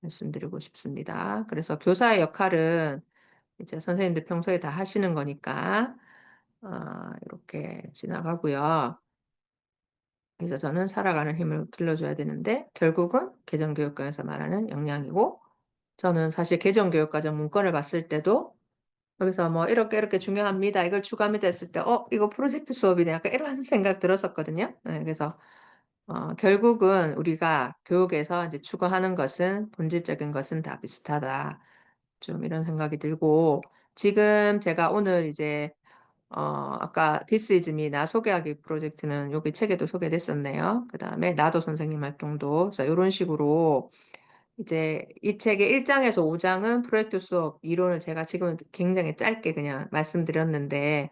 말씀드리고 싶습니다. 그래서 교사의 역할은 이제 선생님들 평소에 다 하시는 거니까 이렇게 지나가고요. 그래서 저는 살아가는 힘을 길러줘야 되는데 결국은 개정교육과에서 말하는 역량이고, 저는 사실 개정교육과정 문건을 봤을 때도 여기서 뭐 "이렇게 이렇게 중요합니다. 이걸 추가합니다." 했을 때 '어 이거 프로젝트 수업이네.' 약간 이런 생각 들었었거든요. 예, 그래서 결국은 우리가 교육에서 이제 추구하는 것은 본질적인 것은 다 비슷하다. 좀 이런 생각이 들고, 지금 제가 오늘 이제 아까 This is me 나 소개하기 프로젝트는 여기 책에도 소개됐었네요. 그다음에 나도 선생님 활동도. 그래서 요런 식으로 이제 이 책의 1 장에서 5 장은 프로젝트 수업 이론을 제가 지금은 굉장히 짧게 그냥 말씀드렸는데,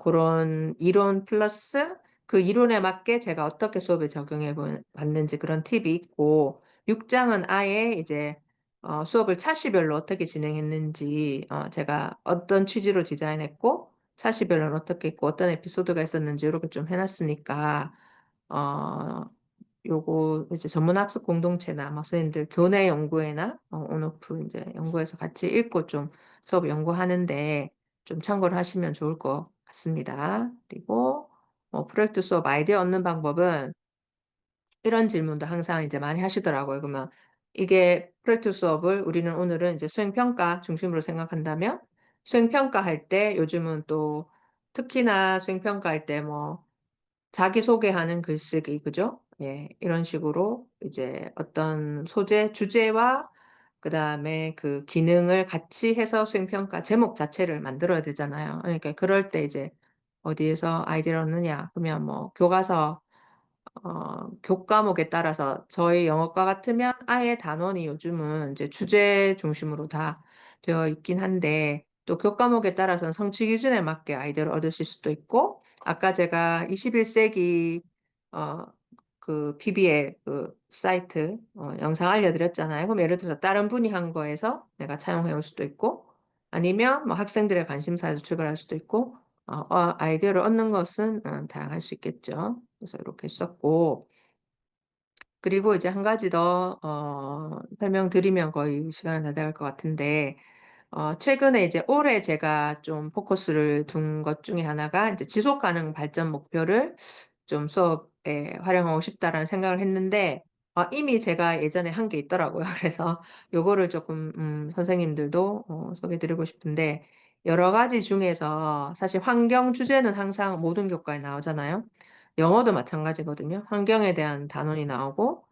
고런 이론 플러스 그 이론에 맞게 제가 어떻게 수업에 적용해 봤는지 그런 팁이 있고, 6 장은 아예 이제 수업을 차시별로 어떻게 진행했는지, 제가 어떤 취지로 디자인했고 차시별로는 어떻게 했고 어떤 에피소드가 있었는지 요렇게 좀 해 놨으니까, 어 요거 이제 전문 학습 공동체나 막 선생님들 교내 연구회나 온오프 인제 연구해서 같이 읽고 좀 수업 연구하는데 좀 참고를 하시면 좋을 것 같습니다. 그리고 프로젝트 수업 아이디어 얻는 방법은, 이런 질문도 항상 이제 많이 하시더라고요. 그러면 이게 프로젝트 수업을 우리는 오늘은 이제 수행 평가 중심으로 생각한다면, 수행 평가할 때 요즘은 또 특히나 수행 평가할 때뭐 자기소개하는 글쓰기, 그죠? 예. 이런 식으로 이제 어떤 소재 주제와 그다음에 그 기능을 같이 해서 수행평가 제목 자체를 만들어야 되잖아요. 그러니까 그럴 때 이제 "어디에서 아이디어를 얻느냐?" 그러면 뭐 교과서 교과목에 따라서 저희 영어과 같으면 아예 단원이 요즘은 이제 주제 중심으로 다 되어 있긴 한데, 또 교과목에 따라서는 성취 기준에 맞게 아이디어를 얻으실 수도 있고, 아까 제가 21 세기 어 그 PBL 그 사이트 영상 알려 드렸잖아요. 그럼 예를 들어서 다른 분이 한 거에서 내가 차용해 올 수도 있고, 아니면 뭐 학생들의 관심사에서 출발할 수도 있고, 아이디어를 얻는 것은 다양할 수 있겠죠. 그래서 이렇게 썼고, 그리고 이제 한 가지 더 설명드리면 거의 시간이 다 돼갈 것 같은데, 최근에 이제 올해 제가 좀 포커스를 둔 것 중에 하나가 이제 '지속 가능 발전 목표를 좀 수업에 활용하고 싶다.'라는 생각을 했는데, 이미 제가 예전에 한 게 있더라고요. 그래서 요거를 쪼끔 선생님들도 소개해 드리고 싶은데, 여러 가지 중에서 사실 환경 주제는 항상 모든 교과에 나오잖아요. 영어도 마찬가지거든요. 환경에 대한 단원이 나오고,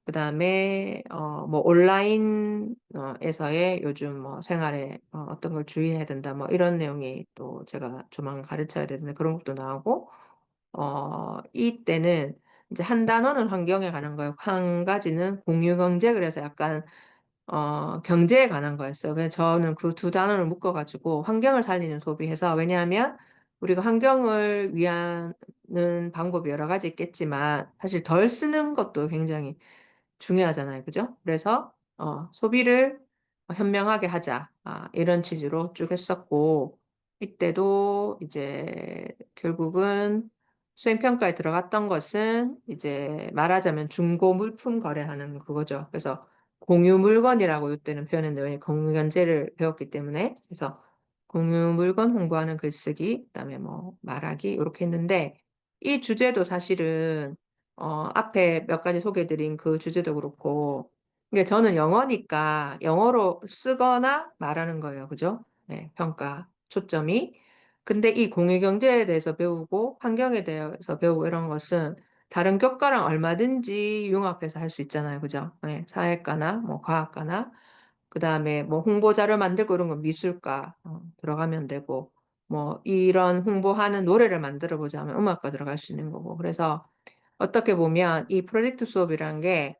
그다음에 뭐 온라인 에서의 요즘 뭐 생활에 어떤 걸 주의해야 된다 뭐 이런 내용이 또 제가 조만간 가르쳐야 되는데 그런 것도 나오고, 이때는 이제 한 단원은 환경에 관한 거예요. 한 가지는 공유 경제, 그래서 약간 경제에 관한 거였어요. 그래서 저는 그 두 단어를 묶어 가지고 환경을 살리는 소비 해서, 왜냐하면 우리가 환경을 위하는 방법이 여러 가지 있겠지만 사실 덜 쓰는 것도 굉장히 중요하잖아요. 그죠? 그래서 '소비를 현명하게 하자.' 이런 취지로 쭉 했었고, 이때도 이제 결국은 수행평가에 들어갔던 것은 이제 말하자면 중고 물품 거래하는 그거죠. 그래서 공유 물건이라고 이때는 표현했는데 왜 공유 견제를 배웠기 때문에 그래서 공유 물건 홍보하는 글쓰기, 그다음에 뭐 말하기 이렇게 했는데 이 주제도 사실은 앞에 몇 가지 소개해드린 그 주제도 그렇고 이게 저는 영어니까 영어로 쓰거나 말하는 거예요, 그죠? 네, 평가 초점이. 근데 이 공유 경제에 대해서 배우고 환경에 대해서 배우고 이런 것은 다른 교과랑 얼마든지 융합해서 할 수 있잖아요. 그죠? 네, 사회과나 뭐 과학과나 그다음에 뭐 홍보 자료 만들고 이런 거 미술과 들어가면 되고 뭐 이런 홍보하는 노래를 만들어 보자면 음악과 들어갈 수 있는 거고. 그래서 어떻게 보면 이 프로젝트 수업이라는 게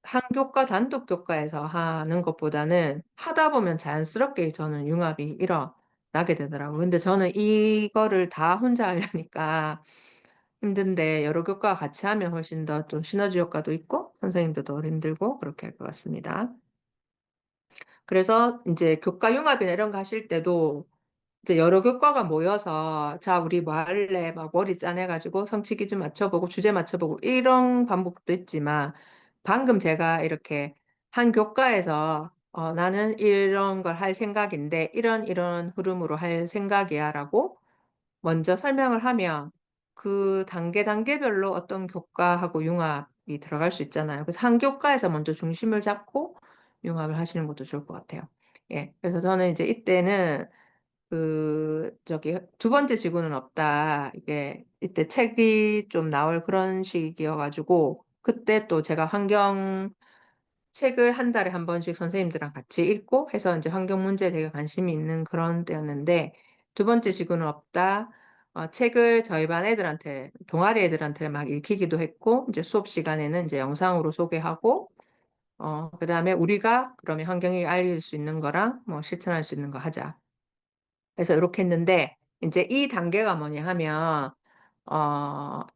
한 교과 단독 교과에서 하는 것보다는 하다 보면 자연스럽게 저는 융합이 일어나게 되더라고요. 근데 저는 이거를 다 혼자 하려니까 힘든데 여러 교과와 같이 하면 훨씬 더 좀 시너지 효과도 있고 선생님도 덜 힘들고 그렇게 할 것 같습니다. 그래서 이제 교과 융합이나 이런 거 하실 때도 이제 여러 교과가 모여서 자 우리 뭐 할래 막 머리 짜내가지고 성취 기준 맞춰보고 주제 맞춰보고 이런 반복도 있지만 방금 제가 이렇게 한 교과에서 나는 이런 걸 할 생각인데 이런 흐름으로 할 생각이야라고 먼저 설명을 하면 그 단계별로 어떤 교과하고 융합이 들어갈 수 있잖아요. 그래서 한 교과에서 먼저 중심을 잡고 융합을 하시는 것도 좋을 것 같아요. 예. 그래서 저는 이제 이때는 저기 두 번째 지구는 없다. 이게 이때 책이 좀 나올 그런 시기여가지고 그때 또 제가 환경 책을 한 달에 한 번씩 선생님들랑 같이 읽고 해서 이제 환경 문제에 되게 관심이 있는 그런 때였는데 두 번째 지구는 없다. 책을 저희 반 애들한테 동아리 애들한테 막 읽히기도 했고 이제 수업 시간에는 이제 영상으로 소개하고 그다음에 우리가 그러면 환경이 알릴 수 있는 거랑 뭐 실천할 수 있는 거 하자. 그래서 이렇게 했는데 이제 이 단계가 뭐냐 하면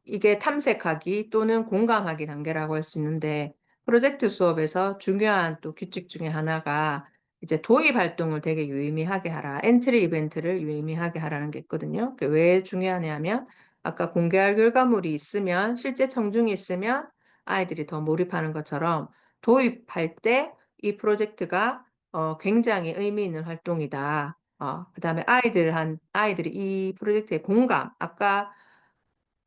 이게 탐색하기 또는 공감하기 단계라고 할 수 있는데 프로젝트 수업에서 중요한 또 규칙 중에 하나가 이제 도입 활동을 되게 유의미하게 하라. 엔트리 이벤트를 유의미하게 하라는 게 있거든요. 그게 왜 중요하냐면 아까 공개할 결과물이 있으면 실제 청중이 있으면 아이들이 더 몰입하는 것처럼 도입할 때 이 프로젝트가 굉장히 의미 있는 활동이다. 그다음에 아이들이 이 프로젝트에 공감, 아까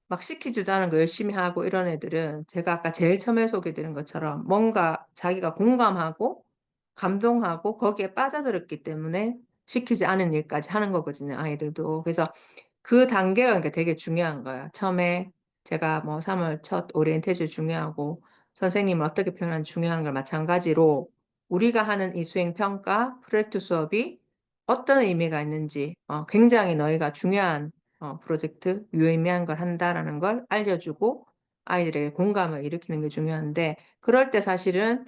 막 시키지도 않은 거 열심히 하고 이런 애들은 제가 아까 제일 처음에 소개드린 것처럼 뭔가 자기가 공감하고 감동하고 거기에 빠져들었기 때문에 시키지 않은 일까지 하는 거거든요, 아이들도. 그래서 그 단계가 그러니까 되게 중요한 거야. 처음에 제가 뭐 3월 첫 오리엔테이션 중요하고 선생님을 어떻게 표현하는지 중요한 걸 마찬가지로 우리가 하는 이 수행평가 프로젝트 수업이 어떤 의미가 있는지 굉장히 너희가 중요한 프로젝트 유의미한 걸 한다라는 걸 알려주고 아이들에게 공감을 일으키는 게 중요한데 그럴 때 사실은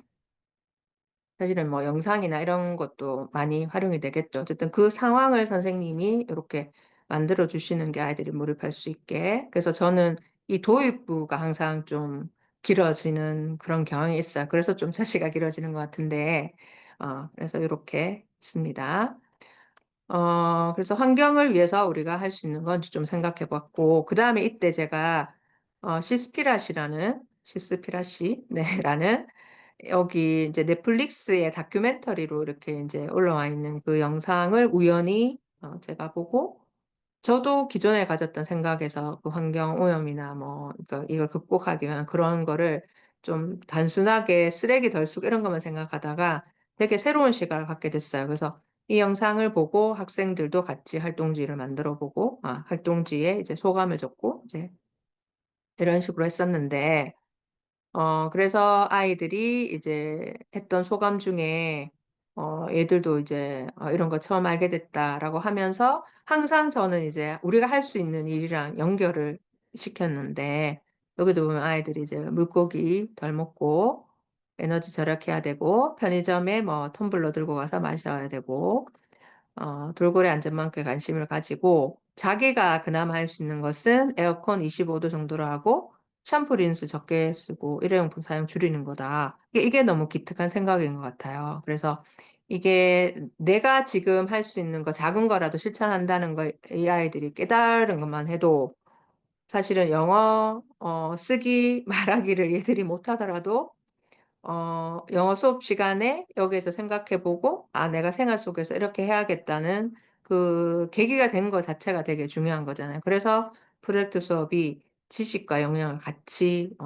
뭐 영상이나 이런 것도 많이 활용이 되겠죠. 어쨌든 그 상황을 선생님이 이렇게 만들어 주시는 게 아이들이 몰입할 수 있게. 그래서 저는 이 도입부가 항상 좀 길어지는 그런 경향이 있어요. 그래서 좀 차시가 길어지는 것 같은데, 그래서 이렇게 있습니다. 그래서 환경을 위해서 우리가 할 수 있는 건지 좀 생각해 봤고, 그 다음에 이때 제가, 시스피라시, 네, 라는 여기 이제 넷플릭스의 다큐멘터리로 이렇게 이제 올라와 있는 그 영상을 우연히 제가 보고 저도 기존에 가졌던 생각에서 그 환경 오염이나 뭐 그러니까 이걸 극복하기 위한 그런 거를 좀 단순하게 쓰레기 덜 쓰고 이런 것만 생각하다가 되게 새로운 시각을 갖게 됐어요. 그래서 이 영상을 보고 학생들도 같이 활동지를 만들어 보고 활동지에 이제 소감을 적고 이제 이런 식으로 했었는데 그래서 아이들이 이제 했던 소감 중에 얘들도 이제 이런 거 처음 알게 됐다라고 하면서 항상 저는 이제 우리가 할 수 있는 일이랑 연결을 시켰는데 여기도 보면 아이들이 이제 물고기 덜 먹고 에너지 절약해야 되고 편의점에 뭐 텀블러 들고 가서 마셔야 되고 돌고래 안전망크에 관심을 가지고 자기가 그나마 할 수 있는 것은 에어컨 25도 정도로 하고 샴푸 린스 적게 쓰고 일회용품 사용 줄이는 거다. 이게 너무 기특한 생각인 것 같아요. 그래서 이게 내가 지금 할 수 있는 거 작은 거라도 실천한다는 걸 이 아이들이 깨달은 것만 해도 사실은 영어 쓰기 말하기를 얘들이 못하더라도 영어 수업 시간에 여기에서 생각해보고, 아, 내가 생활 속에서 이렇게 해야겠다는 그 계기가 된 것 자체가 되게 중요한 거잖아요. 그래서 프로젝트 수업이 지식과 역량을 같이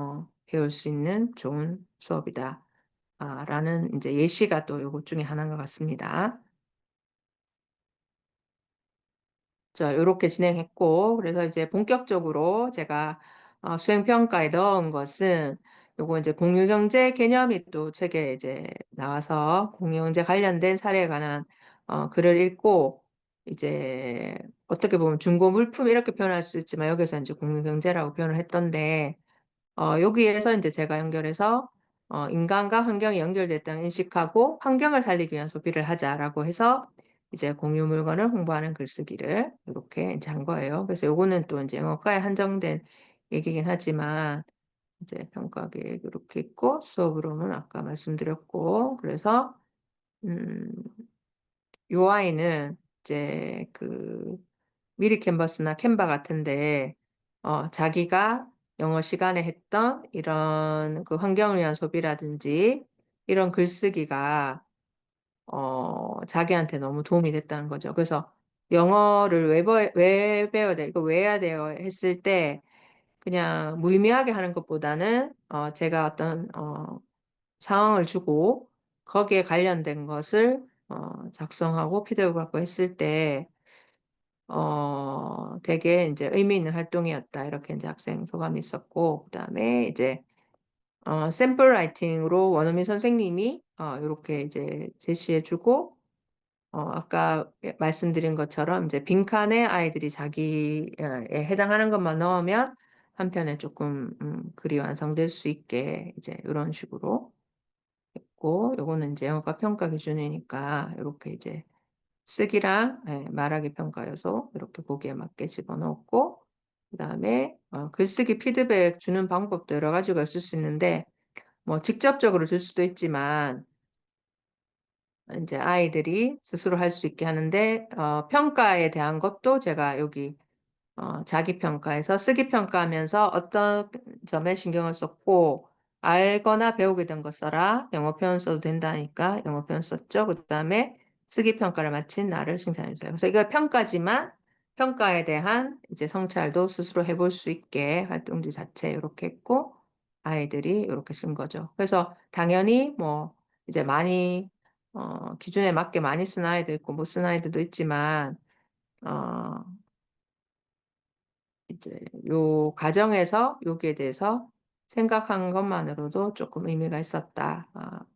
배울 수 있는 좋은 수업이다. 라는 이제 예시가 또 요것 중에 하나인 것 같습니다. 자, 요렇게 진행했고, 그래서 이제 본격적으로 제가 수행평가에 넣은 것은 요거 이제 공유경제 개념이 또 책에 이제 나와서 공유경제 관련된 사례에 관한 글을 읽고, 이제 어떻게 보면 중고 물품 이렇게 표현할 수 있지만 여기서 이제 공유경제라고 표현을 했던데, 여기에서 이제 제가 연결해서 인간과 환경이 연결됐다는 인식하고 환경을 살리기 위한 소비를 하자라고 해서 이제 공유 물건을 홍보하는 글쓰기를 이렇게 이제 한 거예요. 그래서 요거는 또 이제 영어과에 한정된 얘기긴 하지만 이제 평가 계획 이렇게 있고 수업으로는 아까 말씀드렸고 그래서 음, 요 아이는 이제 그 미리 캔버스나 캔바 같은데 자기가 영어 시간에 했던 이런 그 환경을 위한 소비라든지 이런 글쓰기가 자기한테 너무 도움이 됐다는 거죠. 그래서 영어를 왜 배워야 돼? 이거 왜 해야 돼요? 했을 때 그냥 무의미하게 하는 것보다는 제가 어떤 상황을 주고 거기에 관련된 것을 작성하고 피드백을 받고 했을 때 되게 이제 의미 있는 활동이었다. 이렇게 이제 학생 소감이 있었고, 그다음에 이제 샘플 라이팅으로 원어민 선생님이 이렇게 이제 제시해주고, 아까 말씀드린 것처럼 이제 빈칸에 아이들이 자기에 해당하는 것만 넣으면 한편에 조금 글이 완성될 수 있게 이제 이런 식으로 했고, 요거는 이제 영어과 평가 기준이니까 이렇게 이제 쓰기랑 말하기 평가 요소 이렇게 거기에 맞게 집어넣었고 그다음에 글쓰기 피드백 주는 방법도 여러 가지가 있을 수 있는데 뭐 직접적으로 줄 수도 있지만 이제 아이들이 스스로 할 수 있게 하는데 평가에 대한 것도 제가 여기 자기 평가에서 쓰기 평가하면서 어떤 점에 신경을 썼고 알거나 배우게 된 거 써라. 영어 표현 써도 된다니까 영어 표현 썼죠. 그다음에 쓰기 평가를 마친 나를 칭찬해주세요. 그래서 이거 평가지만 평가에 대한 이제 성찰도 스스로 해볼 수 있게 활동지 자체 이렇게 했고 아이들이 이렇게 쓴 거죠. 그래서 당연히 뭐 이제 많이 기준에 맞게 많이 쓴 아이도 있고 못 쓴 아이들도 있지만 어, 이제 요 과정에서 여기에 대해서 생각한 것만으로도 조금 의미가 있었다.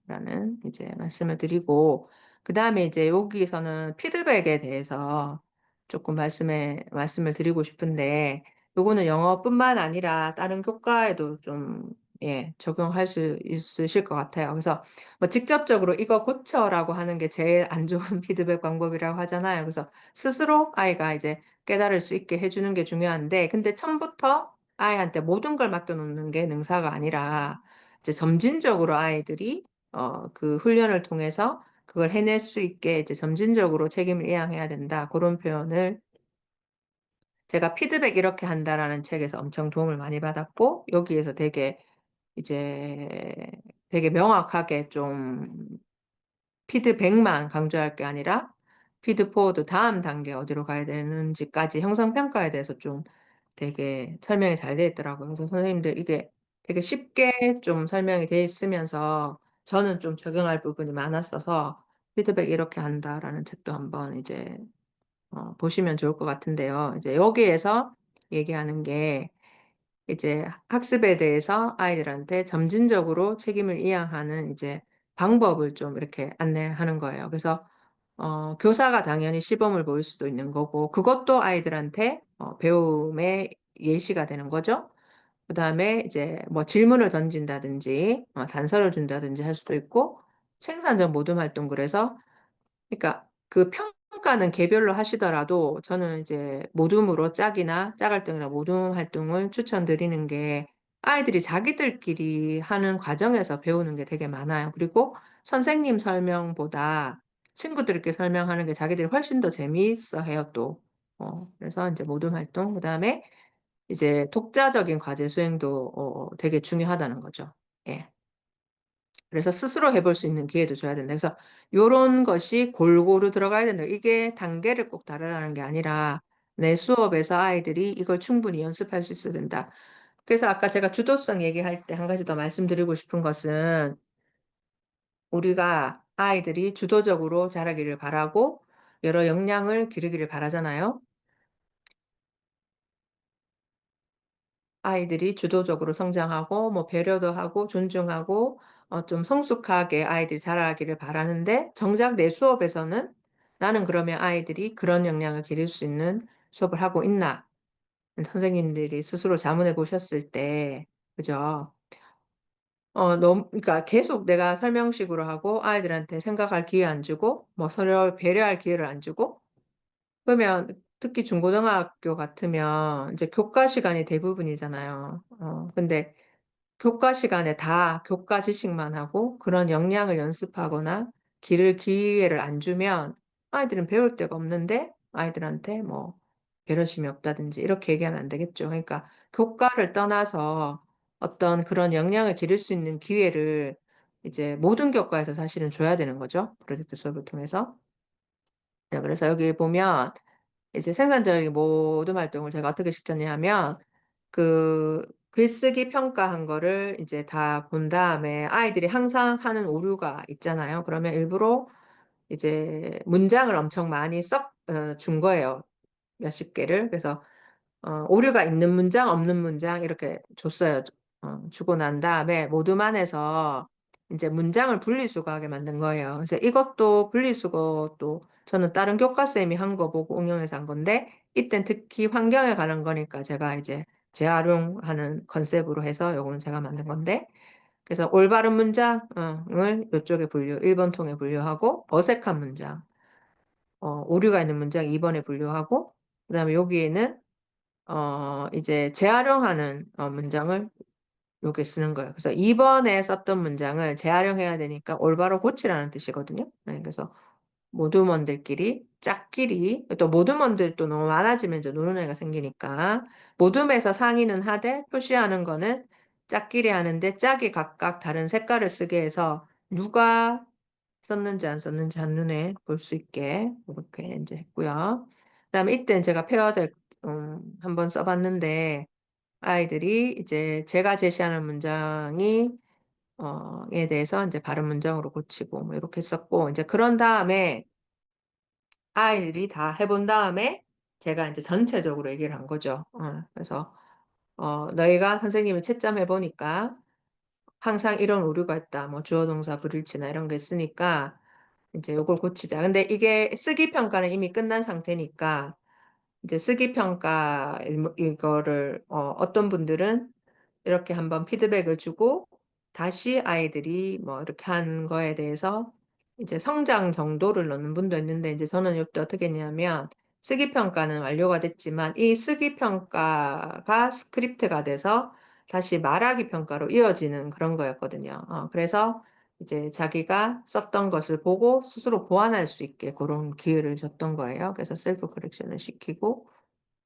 라는 이제 말씀을 드리고, 그 다음에 이제 여기서는 피드백에 대해서 조금 말씀을 드리고 싶은데, 요거는 영어뿐만 아니라 다른 교과에도 좀, 예, 적용할 수 있으실 것 같아요. 그래서 뭐 직접적으로 이거 고쳐라고 하는 게 제일 안 좋은 피드백 방법이라고 하잖아요. 그래서 스스로 아이가 이제 깨달을 수 있게 해주는 게 중요한데, 근데 처음부터 아이한테 모든 걸 맡겨놓는 게 능사가 아니라, 이제 점진적으로 아이들이, 그 훈련을 통해서 그걸 해낼 수 있게 이제 점진적으로 책임을 이양해야 된다. 그런 표현을 제가 피드백 이렇게 한다라는 책에서 엄청 도움을 많이 받았고, 여기에서 이제 되게 명확하게 좀 피드백만 강조할 게 아니라 피드포워드 다음 단계 어디로 가야 되는지까지 형성평가에 대해서 좀 되게 설명이 잘 돼 있더라고요. 그래서 선생님들 이게 되게 쉽게 좀 설명이 돼 있으면서 저는 좀 적용할 부분이 많았어서 피드백 이렇게 한다라는 책도 한번 이제 보시면 좋을 것 같은데요. 이제 여기에서 얘기하는 게 이제 학습에 대해서 아이들한테 점진적으로 책임을 이양하는 이제 방법을 좀 이렇게 안내하는 거예요. 그래서 교사가 당연히 시범을 보일 수도 있는 거고 그것도 아이들한테 배움의 예시가 되는 거죠. 그다음에 이제 뭐 질문을 던진다든지 단서를 준다든지 할 수도 있고 생산적 모둠 활동 그래서 그러니까 그 평가는 개별로 하시더라도 저는 이제 모둠으로 짝이나 짝활동이나 모둠 활동을 추천드리는 게 아이들이 자기들끼리 하는 과정에서 배우는 게 되게 많아요. 그리고 선생님 설명보다 친구들께 설명하는 게 자기들이 훨씬 더 재미있어 해요, 또. 그래서 이제 모둠 활동, 그다음에 이제 독자적인 과제 수행도 되게 중요하다는 거죠. 예. 그래서 스스로 해볼 수 있는 기회도 줘야 된다. 그래서 요런 것이 골고루 들어가야 된다. 이게 단계를 꼭 다르라는 게 아니라 내 수업에서 아이들이 이걸 충분히 연습할 수 있어야 된다. 그래서 아까 제가 주도성 얘기할 때 한 가지 더 말씀드리고 싶은 것은 우리가 아이들이 주도적으로 자라기를 바라고 여러 역량을 기르기를 바라잖아요. 아이들이 주도적으로 성장하고 뭐 배려도 하고 존중하고 좀 성숙하게 아이들이 자라기를 바라는데 정작 내 수업에서는 '나는 그러면 아이들이 그런 역량을 기를 수 있는 수업을 하고 있나?' 선생님들이 스스로 자문해 보셨을 때 그죠? 너무 그러니까 계속 내가 설명식으로 하고 아이들한테 생각할 기회 안 주고 뭐 서로 배려할 기회를 안 주고 그러면 특히 중고등학교 같으면 이제 교과 시간이 대부분이잖아요. 근데 교과 시간에 다 교과 지식만 하고 그런 역량을 연습하거나 기를 기회를 안 주면 아이들은 배울 데가 없는데 아이들한테 뭐 배려심이 없다든지 이렇게 얘기하면 안 되겠죠. 그러니까 교과를 떠나서 어떤 그런 역량을 기를 수 있는 기회를 이제 모든 교과에서 사실은 줘야 되는 거죠, 프로젝트 수업을 통해서. 네, 그래서 여기 보면 이제 생산적인 모든 활동을 제가 어떻게 시켰냐 하면 그 글쓰기 평가한 거를 이제 다 본 다음에 아이들이 항상 하는 오류가 있잖아요. 그러면 일부러 이제 문장을 엄청 많이 준 거예요, 몇십 개를. 그래서 오류가 있는 문장 없는 문장 이렇게 줬어요. 주고 난 다음에 모두만에서 인제 문장을 분리수거하게 만든 거예요. 그래서 이것도 분리수거도 저는 다른 교과쌤이 한 거 보고 응용해서 한 건데 이땐 특히 환경에 관한 거니까 제가 이제 재활용하는 컨셉으로 해서 요거는 제가 만든 건데 그래서 올바른 문장 을 요쪽에 분류 1번 통에 분류하고 어색한 문장 오류가 있는 문장 2 번에 분류하고 그다음에 여기에는 이제 재활용하는 문장을 요게 쓰는 거예요. 그래서 2 번에 썼던 문장을 재활용해야 되니까 올바로 고치라는 뜻이거든요. 네, 그래서 모두먼들끼리 짝끼리 또 모두먼들 또 너무 많아지면 이제 노는 애가 생기니까 모둠에서 상의는 하되 표시하는 거는 짝끼리 하는데 짝이 각각 다른 색깔을 쓰게 해서 누가 썼는지 안 썼는지 한눈에 볼 수 있게 요렇게 인제 했고요. 그다음에 이때는 제가 페어들 한번 써 봤는데 아이들이 이제 제가 제시하는 문장이 에 대해서 인제 바른 문장으로 고치고 뭐 요렇게 했었고 인제 그런 다음에 아이들이 다 해본 다음에 제가 인제 전체적으로 얘기를 한 거죠. 그래서 "너희가 선생님이 채점해 보니까 항상 이런 오류가 있다." 뭐 주어 동사 불일치나 이런 게 있으니까 인제 "요걸 고치자." 근데 이게 쓰기 평가는 이미 끝난 상태니까 이제 쓰기 평가 이거를 어떤 분들은 이렇게 한번 피드백을 주고 다시 아이들이 뭐 이렇게 한 거에 대해서 이제 성장 정도를 넣는 분도 있는데 인제 저는 요때 어떻게 했냐면 쓰기 평가는 완료가 됐지만 이 쓰기 평가가 스크립트가 돼서 다시 말하기 평가로 이어지는 그런 거였거든요. 그래서 이제 자기가 썼던 것을 보고 스스로 보완할 수 있게 고런 기회를 줬던 거예요. 그래서 셀프 커렉션을 시키고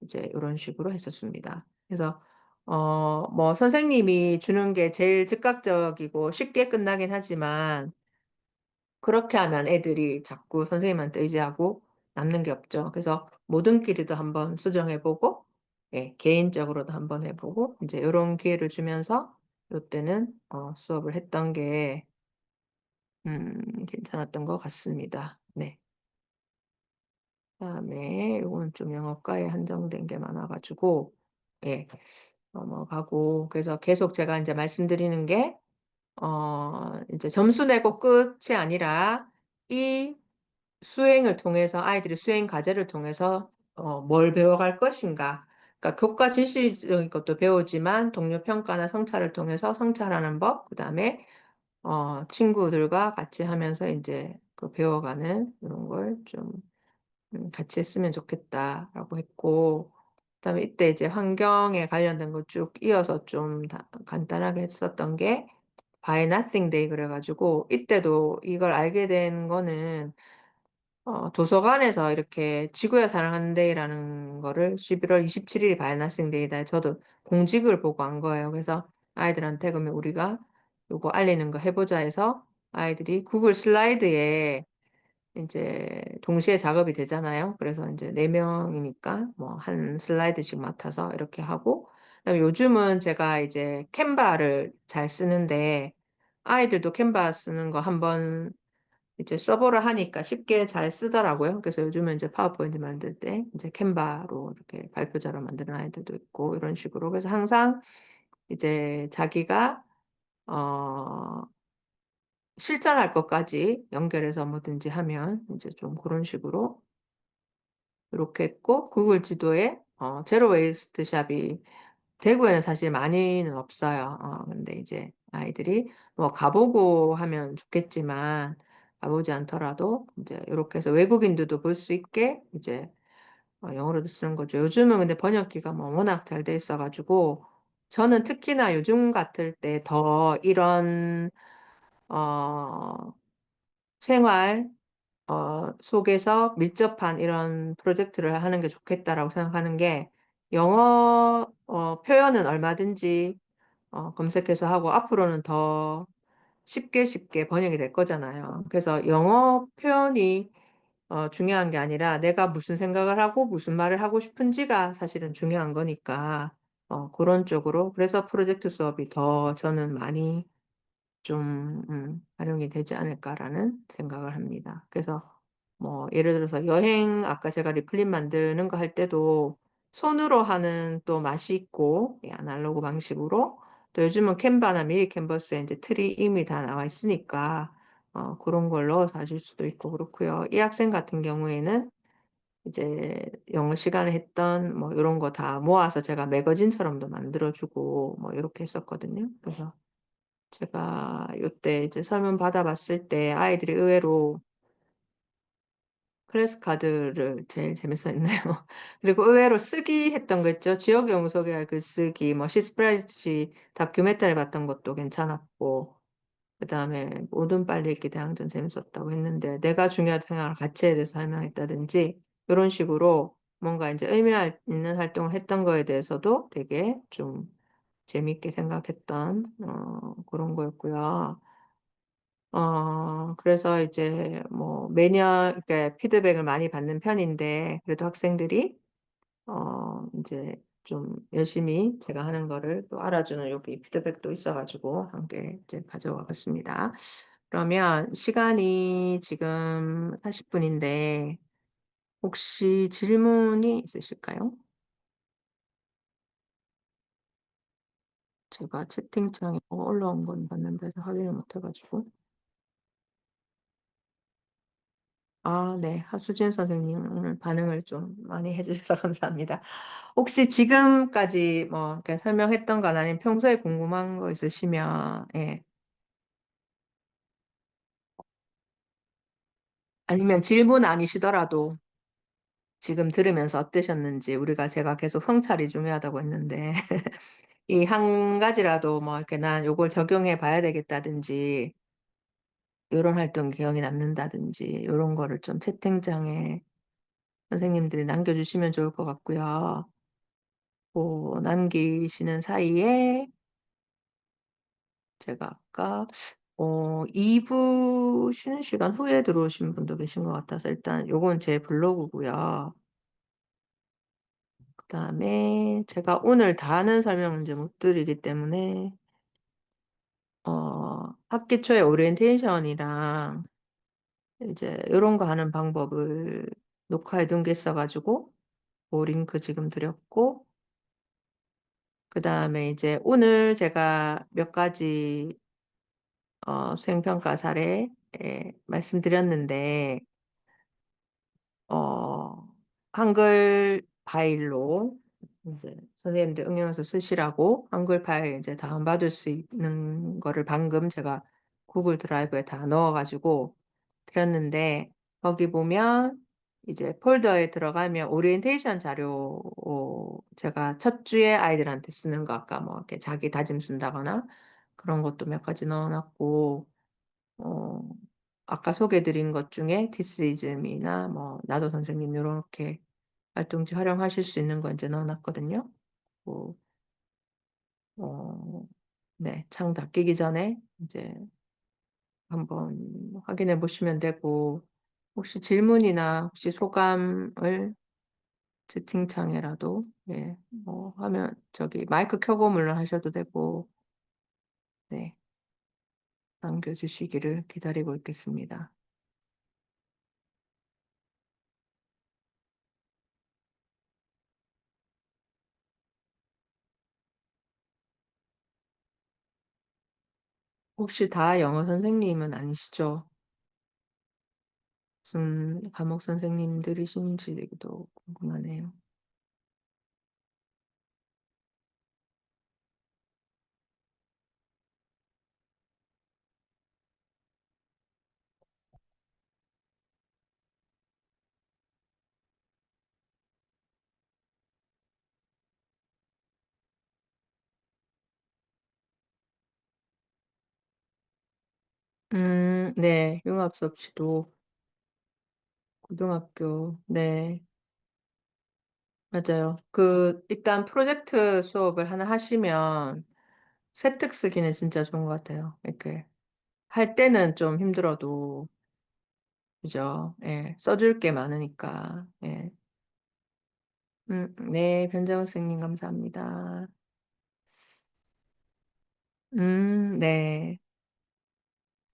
이제 요런 식으로 했었습니다. 그래서 뭐 선생님이 주는 게 제일 즉각적이고 쉽게 끝나긴 하지만 그렇게 하면 애들이 자꾸 선생님한테 의지하고 남는 게 없죠. 그래서 모든끼리도 한번 수정해 보고 예 개인적으로도 한번 해 보고 인제 요런 기회를 주면서 요때는 수업을 했던 게 괜찮았던 것 같습니다. 네. 그다음에 요거는 좀 영어과에 한정된 게 많아 가지고 예 넘어가고 그래서 계속 제가 인제 말씀드리는 게 인제 점수 내고 끝이 아니라 이 수행을 통해서 아이들이 수행 과제를 통해서 뭘 배워갈 것인가. 그러니까 교과 지식적인 것도 배우지만 동료 평가나 성찰을 통해서 성찰하는 법 그다음에 친구들과 같이 하면서 인제 그 배워가는 이런 걸좀 같이 했으면 좋겠다라고 했고 그다음에 이때 이제 환경에 관련된 거 쭉 이어서 좀 다 간단하게 했었던 게 Buy Nothing Day 그래 가지고 이때도 이걸 알게 된 거는 도서관에서 이렇게 지구의 사랑하는 데이라는 거를 11월 27일 Buy Nothing Day다 저도 공직을 보고 안 거예요. 그래서 아이들한테 "그러면 우리가 요거 알리는 거 해보자 해서 아이들이 구글 슬라이드에 이제 동시에 작업이 되잖아요. 그래서 이제 4명이니까 뭐 한 슬라이드씩 맡아서 이렇게 하고, 그다음에 요즘은 제가 이제 캔바를 잘 쓰는데 아이들도 캔바 쓰는 거 한번 이제 써보라 하니까 쉽게 잘 쓰더라고요. 그래서 요즘은 이제 파워포인트 만들 때 이제 캔바로 이렇게 발표자로 만드는 아이들도 있고 이런 식으로. 그래서 항상 이제 자기가 어 실전할 것까지 연결해서 뭐든지 하면 이제 좀 그런 식으로 이렇게 했고, 구글 지도에 제로 웨이스트 샵이 대구에는 사실 많이는 없어요. 근데 이제 아이들이 뭐 가보고 하면 좋겠지만 가보지 않더라도 이제 요렇게 해서 외국인들도 볼 수 있게 이제 영어로도 쓰는 거죠. 요즘은 근데 번역기가 뭐 워낙 잘 돼 있어 가지고 저는 특히나 요즘 같을 때 더 이런 어 생활 속에서 밀접한 이런 프로젝트를 하는 게 좋겠다라고 생각하는 게, 영어 표현은 얼마든지 검색해서 하고 앞으로는 더 쉽게 쉽게 번역이 될 거잖아요. 그래서 영어 표현이 중요한 게 아니라 내가 무슨 생각을 하고 무슨 말을 하고 싶은지가 사실은 중요한 거니까 그런 쪽으로, 그래서 프로젝트 수업이 더 저는 많이 좀 활용이 되지 않을까라는 생각을 합니다. 그래서 뭐 예를 들어서 여행, 아까 제가 리플릿 만드는 거 할 때도 손으로 하는 또 맛이 있고, 이 아날로그 방식으로, 또 요즘은 캔바나 미리 캔버스에 이제 틀이 이미 다 나와 있으니까 그런 걸 넣어서 하실 수도 있고 그렇고요. 이 학생 같은 경우에는 이제 영어 시간에 했던 뭐 요런 거 다 모아서 제가 매거진처럼도 만들어 주고 뭐 요렇게 했었거든요. 그래서 제가 요때 이제 설문 받아봤을 때 아이들이 의외로 플래시 카드를 제일 재밌어했네요. 그리고 의외로 쓰기 했던 거 있죠. 지역 영웅 소개할 글쓰기, 뭐 시스프라이치 다큐멘터리 봤던 것도 괜찮았고, 그다음에 모든 빨리 읽기 대항전 재밌었다고 했는데 내가 중요하다고 생각하는 가치에 대해서 설명했다든지 요런 식으로 뭔가 인제 있는 활동을 했던 거에 대해서도 되게 좀 재미있게 생각했던 그런 거였고요. 그래서 이제 뭐 매년 이렇게 피드백을 많이 받는 편인데, 그래도 학생들이 인제 좀 열심히 제가 하는 거를 또 알아주는 여기 피드백도 있어 가지고 함께 이제 가져와 봤습니다. 그러면 시간이 지금 40 분인데 혹시 질문이 있으실까요? 제가 채팅창에 뭐가 올라온 건 봤는데 확인을 못 해 가지고. 아 네. 하수진 선생님 오늘 반응을 좀 많이 해 주셔서 감사합니다. 혹시 지금까지 뭐 이렇게 설명했던 건 아니면 평소에 궁금한 거 있으시면, 예, 아니면 질문 아니시더라도 지금 들으면서 어떠셨는지, 제가 계속 성찰이 중요하다고 했는데 이 한 가지라도 뭐 이렇게 '난 요걸 적용해 봐야 되겠다.'든지 요런 활동 기억에 남는다든지 요런 거를 좀 채팅창에 선생님들이 남겨 주시면 좋을 것 같고요. 남기시는 사이에 제가 아까 2부 쉬는 시간 후에 들어오신 분도 계신 것 같아서 일단 요건 제 블로그고요. 그다음에 제가 오늘 다 하는 설명은 인제 못 드리기 때문에 학기 초에 오리엔테이션이랑 이제 요런 거 하는 방법을 녹화해 둔 게 있어 가지고 고 링크 지금 드렸고, 그다음에 이제 오늘 제가 몇 가지 수행평가 사례 말씀드렸는데 어 한글 파일로 인제 선생님들 응용해서 쓰시라고 한글 파일 이제 다운받을 수 있는 거를 방금 제가 구글 드라이브에 다 넣어 가지고 드렸는데, 거기 보면 이제 폴더에 들어가면 오리엔테이션 자료, 제가 첫 주에 아이들한테 쓰는 거 아까 뭐 이렇게 자기 다짐 쓴다거나 그런 것도 몇 가지 넣어 놨고, 어 아까 소개해 드린 것 중에 디스이즘이나 뭐 나도 선생님 요렇게 활동지 활용하실 수 있는 거 인제 넣어 놨거든요. 뭐 어 네, 창 닫히기 전에 이제 한번 확인해 보시면 되고, 혹시 질문이나 혹시 소감을 채팅창에라도, 예, 뭐 하면 저기 마이크 켜고 물론 하셔도 되고, 네, 남겨주시기를 기다리고 있겠습니다. 혹시 다 영어 선생님은 아니시죠? 무슨 과목 선생님들이신지도 궁금하네요. 네, 융합 수업 시도 고등학교, 네, 맞아요. 일단 프로젝트 수업을 하나 하시면 세특 쓰기는 진짜 좋은 것 같아요. 이렇게 할 때는 좀 힘들어도, 그죠? 예, 써줄 게 많으니까. 예. 네, 변정우 선생님 감사합니다. 네.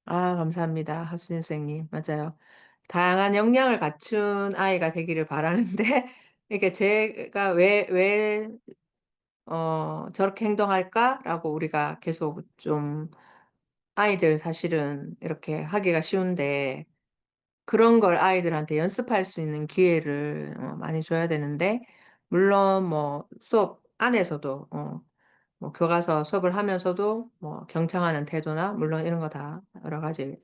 아, 감사합니다. 하수진 선생님. 맞아요. 다양한 역량을 갖춘 아이가 되기를 바라는데, 이게 제가 저렇게 행동할까라고 우리가 계속 좀 아이들 사실은 이렇게 하기가 쉬운데, 그런 걸 아이들한테 연습할 수 있는 기회를 많이 줘야 되는데, 물론 뭐 수업 안에서도 뭐 교과서 수업을 하면서도 뭐 경청하는 태도나 물론 이런 거 다 여러 가지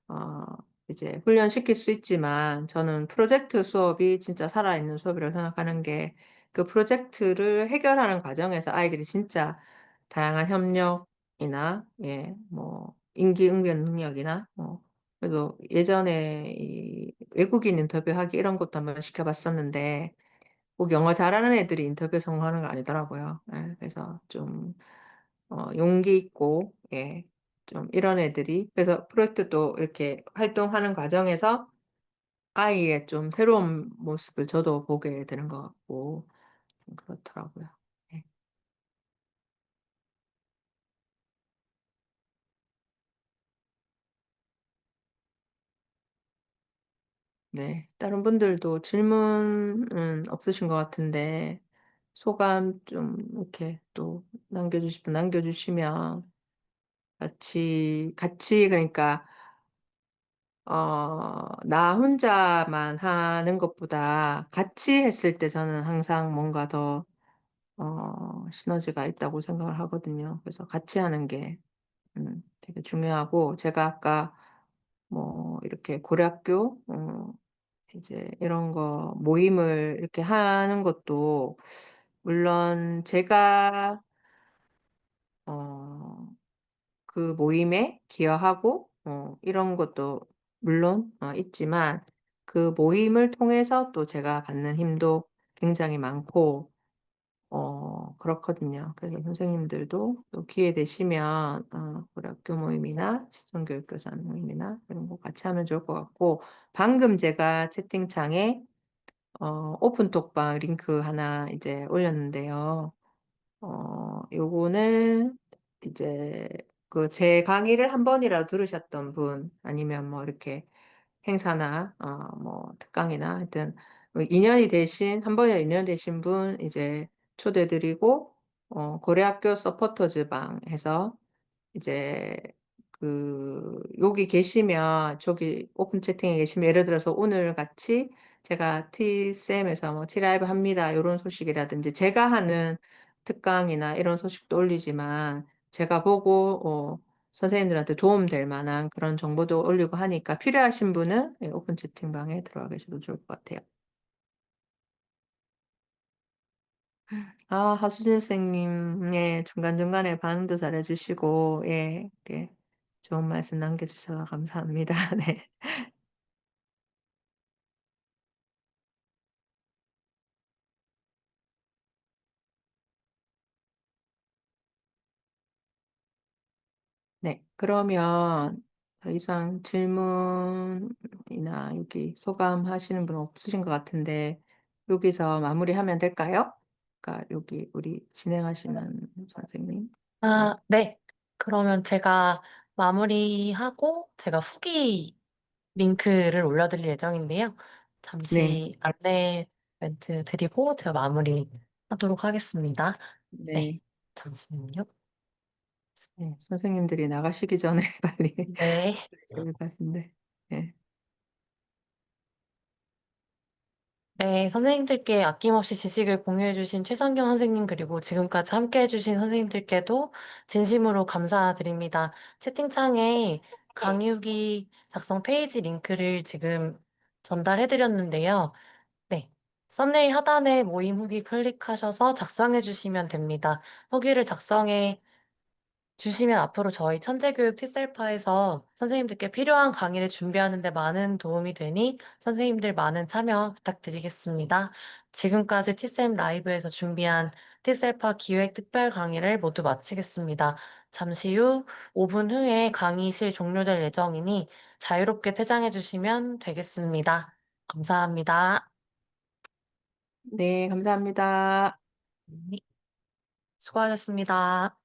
어 이제 훈련시킬 수 있지만, 저는 프로젝트 수업이 진짜 살아있는 수업이라고 생각하는 게, 그 프로젝트를 해결하는 과정에서 아이들이 진짜 다양한 협력이나 뭐 임기응변 능력이나 그래도 예전에 이 외국인 인터뷰하기 이런 것도 한번 시켜봤었는데, 꼭 영어 잘하는 애들이 인터뷰에 성공하는 거 아니더라고요. 예, 그래서 좀 용기 있고, 좀 이런 애들이, 그래서 프로젝트도 이렇게 활동하는 과정에서 아이의 좀 새로운 모습을 저도 보게 되는 것 같고 좀 그렇더라고요. 예. 네. 다른 분들도 질문은 없으신 것 같은데, 소감 좀 이렇게 또 남겨주실 분 남겨주시면, 같이 그러니까 나 혼자만 하는 것보다 같이 했을 때 저는 항상 뭔가 더 시너지가 있다고 생각을 하거든요. 그래서 같이 하는 게 되게 중요하고, 제가 아까 뭐 이렇게 고려학교 이제 이런 거 모임을 이렇게 하는 것도, 물론 제가 어 그 모임에 기여하고 이런 것도 물론 있지만, 그 모임을 통해서 또 제가 받는 힘도 굉장히 많고 그렇거든요. 그래서 선생님들도 또 기회 되시면 우리 학교 모임이나 시청교육교사 모임이나 이런 거 같이 하면 좋을 것 같고, 방금 제가 채팅창에 오픈톡방 링크 하나 이제 올렸는데요. 요거는 이제 그 제 강의를 한 번이라도 들으셨던 분, 아니면 뭐 이렇게 행사나 뭐 특강이나 하여튼 뭐 인연이 되신, 한 번이라도 인연 되신 분 이제 초대 드리고, 고려학교 서포터즈 방 해서 이제 여기 계시면, 저기 오픈 채팅에 계시면, 예를 들어서 오늘 같이 제가 T쌤에서 뭐 T라이브 합니다, 요런 소식이라든지, 제가 하는 특강이나 이런 소식도 올리지만, 제가 보고 선생님들한테 도움 될 만한 그런 정보도 올리고 하니까, 필요하신 분은 오픈 채팅방에 들어가 계셔도 좋을 것 같아요. 아, 하수진 선생님, 중간중간에 반응도 잘해주시고, 이렇게 좋은 말씀 남겨주셔서 감사합니다. 네. 네, 그러면 더 이상 질문이나 여기 소감하시는 분 없으신 것 같은데 여기서 마무리하면 될까요? 그러니까 여기 우리 진행하시는 선생님. 네, 네. 그러면 제가 마무리하고 제가 후기 링크를 올려드릴 예정인데요. 네, 잠시 안내 멘트 드리고 제가 마무리 하도록 하겠습니다. 네. 네, 잠시만요. 네. 선생님들이 나가시기 전에 빨리 네. 하셔야 될 것 같은데. 네, 네, 선생님들께 아낌없이 지식을 공유해주신 최성경 선생님, 그리고 지금까지 함께해주신 선생님들께도 진심으로 감사드립니다. 채팅창에 강의 후기 작성 페이지 링크를 지금 전달해드렸는데요. 네. 썸네일 하단에 모임 후기 클릭하셔서 작성해주시면 됩니다. 후기를 작성해 주시면 앞으로 저희 천재교육 티셀파에서 선생님들께 필요한 강의를 준비하는 데 많은 도움이 되니 선생님들 많은 참여 부탁드리겠습니다. 지금까지 티쌤 라이브에서 준비한 티셀파 기획 특별 강의를 모두 마치겠습니다. 잠시 후 5분 후에 강의실 종료될 예정이니 자유롭게 퇴장해 주시면 되겠습니다. 감사합니다. 네, 감사합니다. 네, 수고하셨습니다.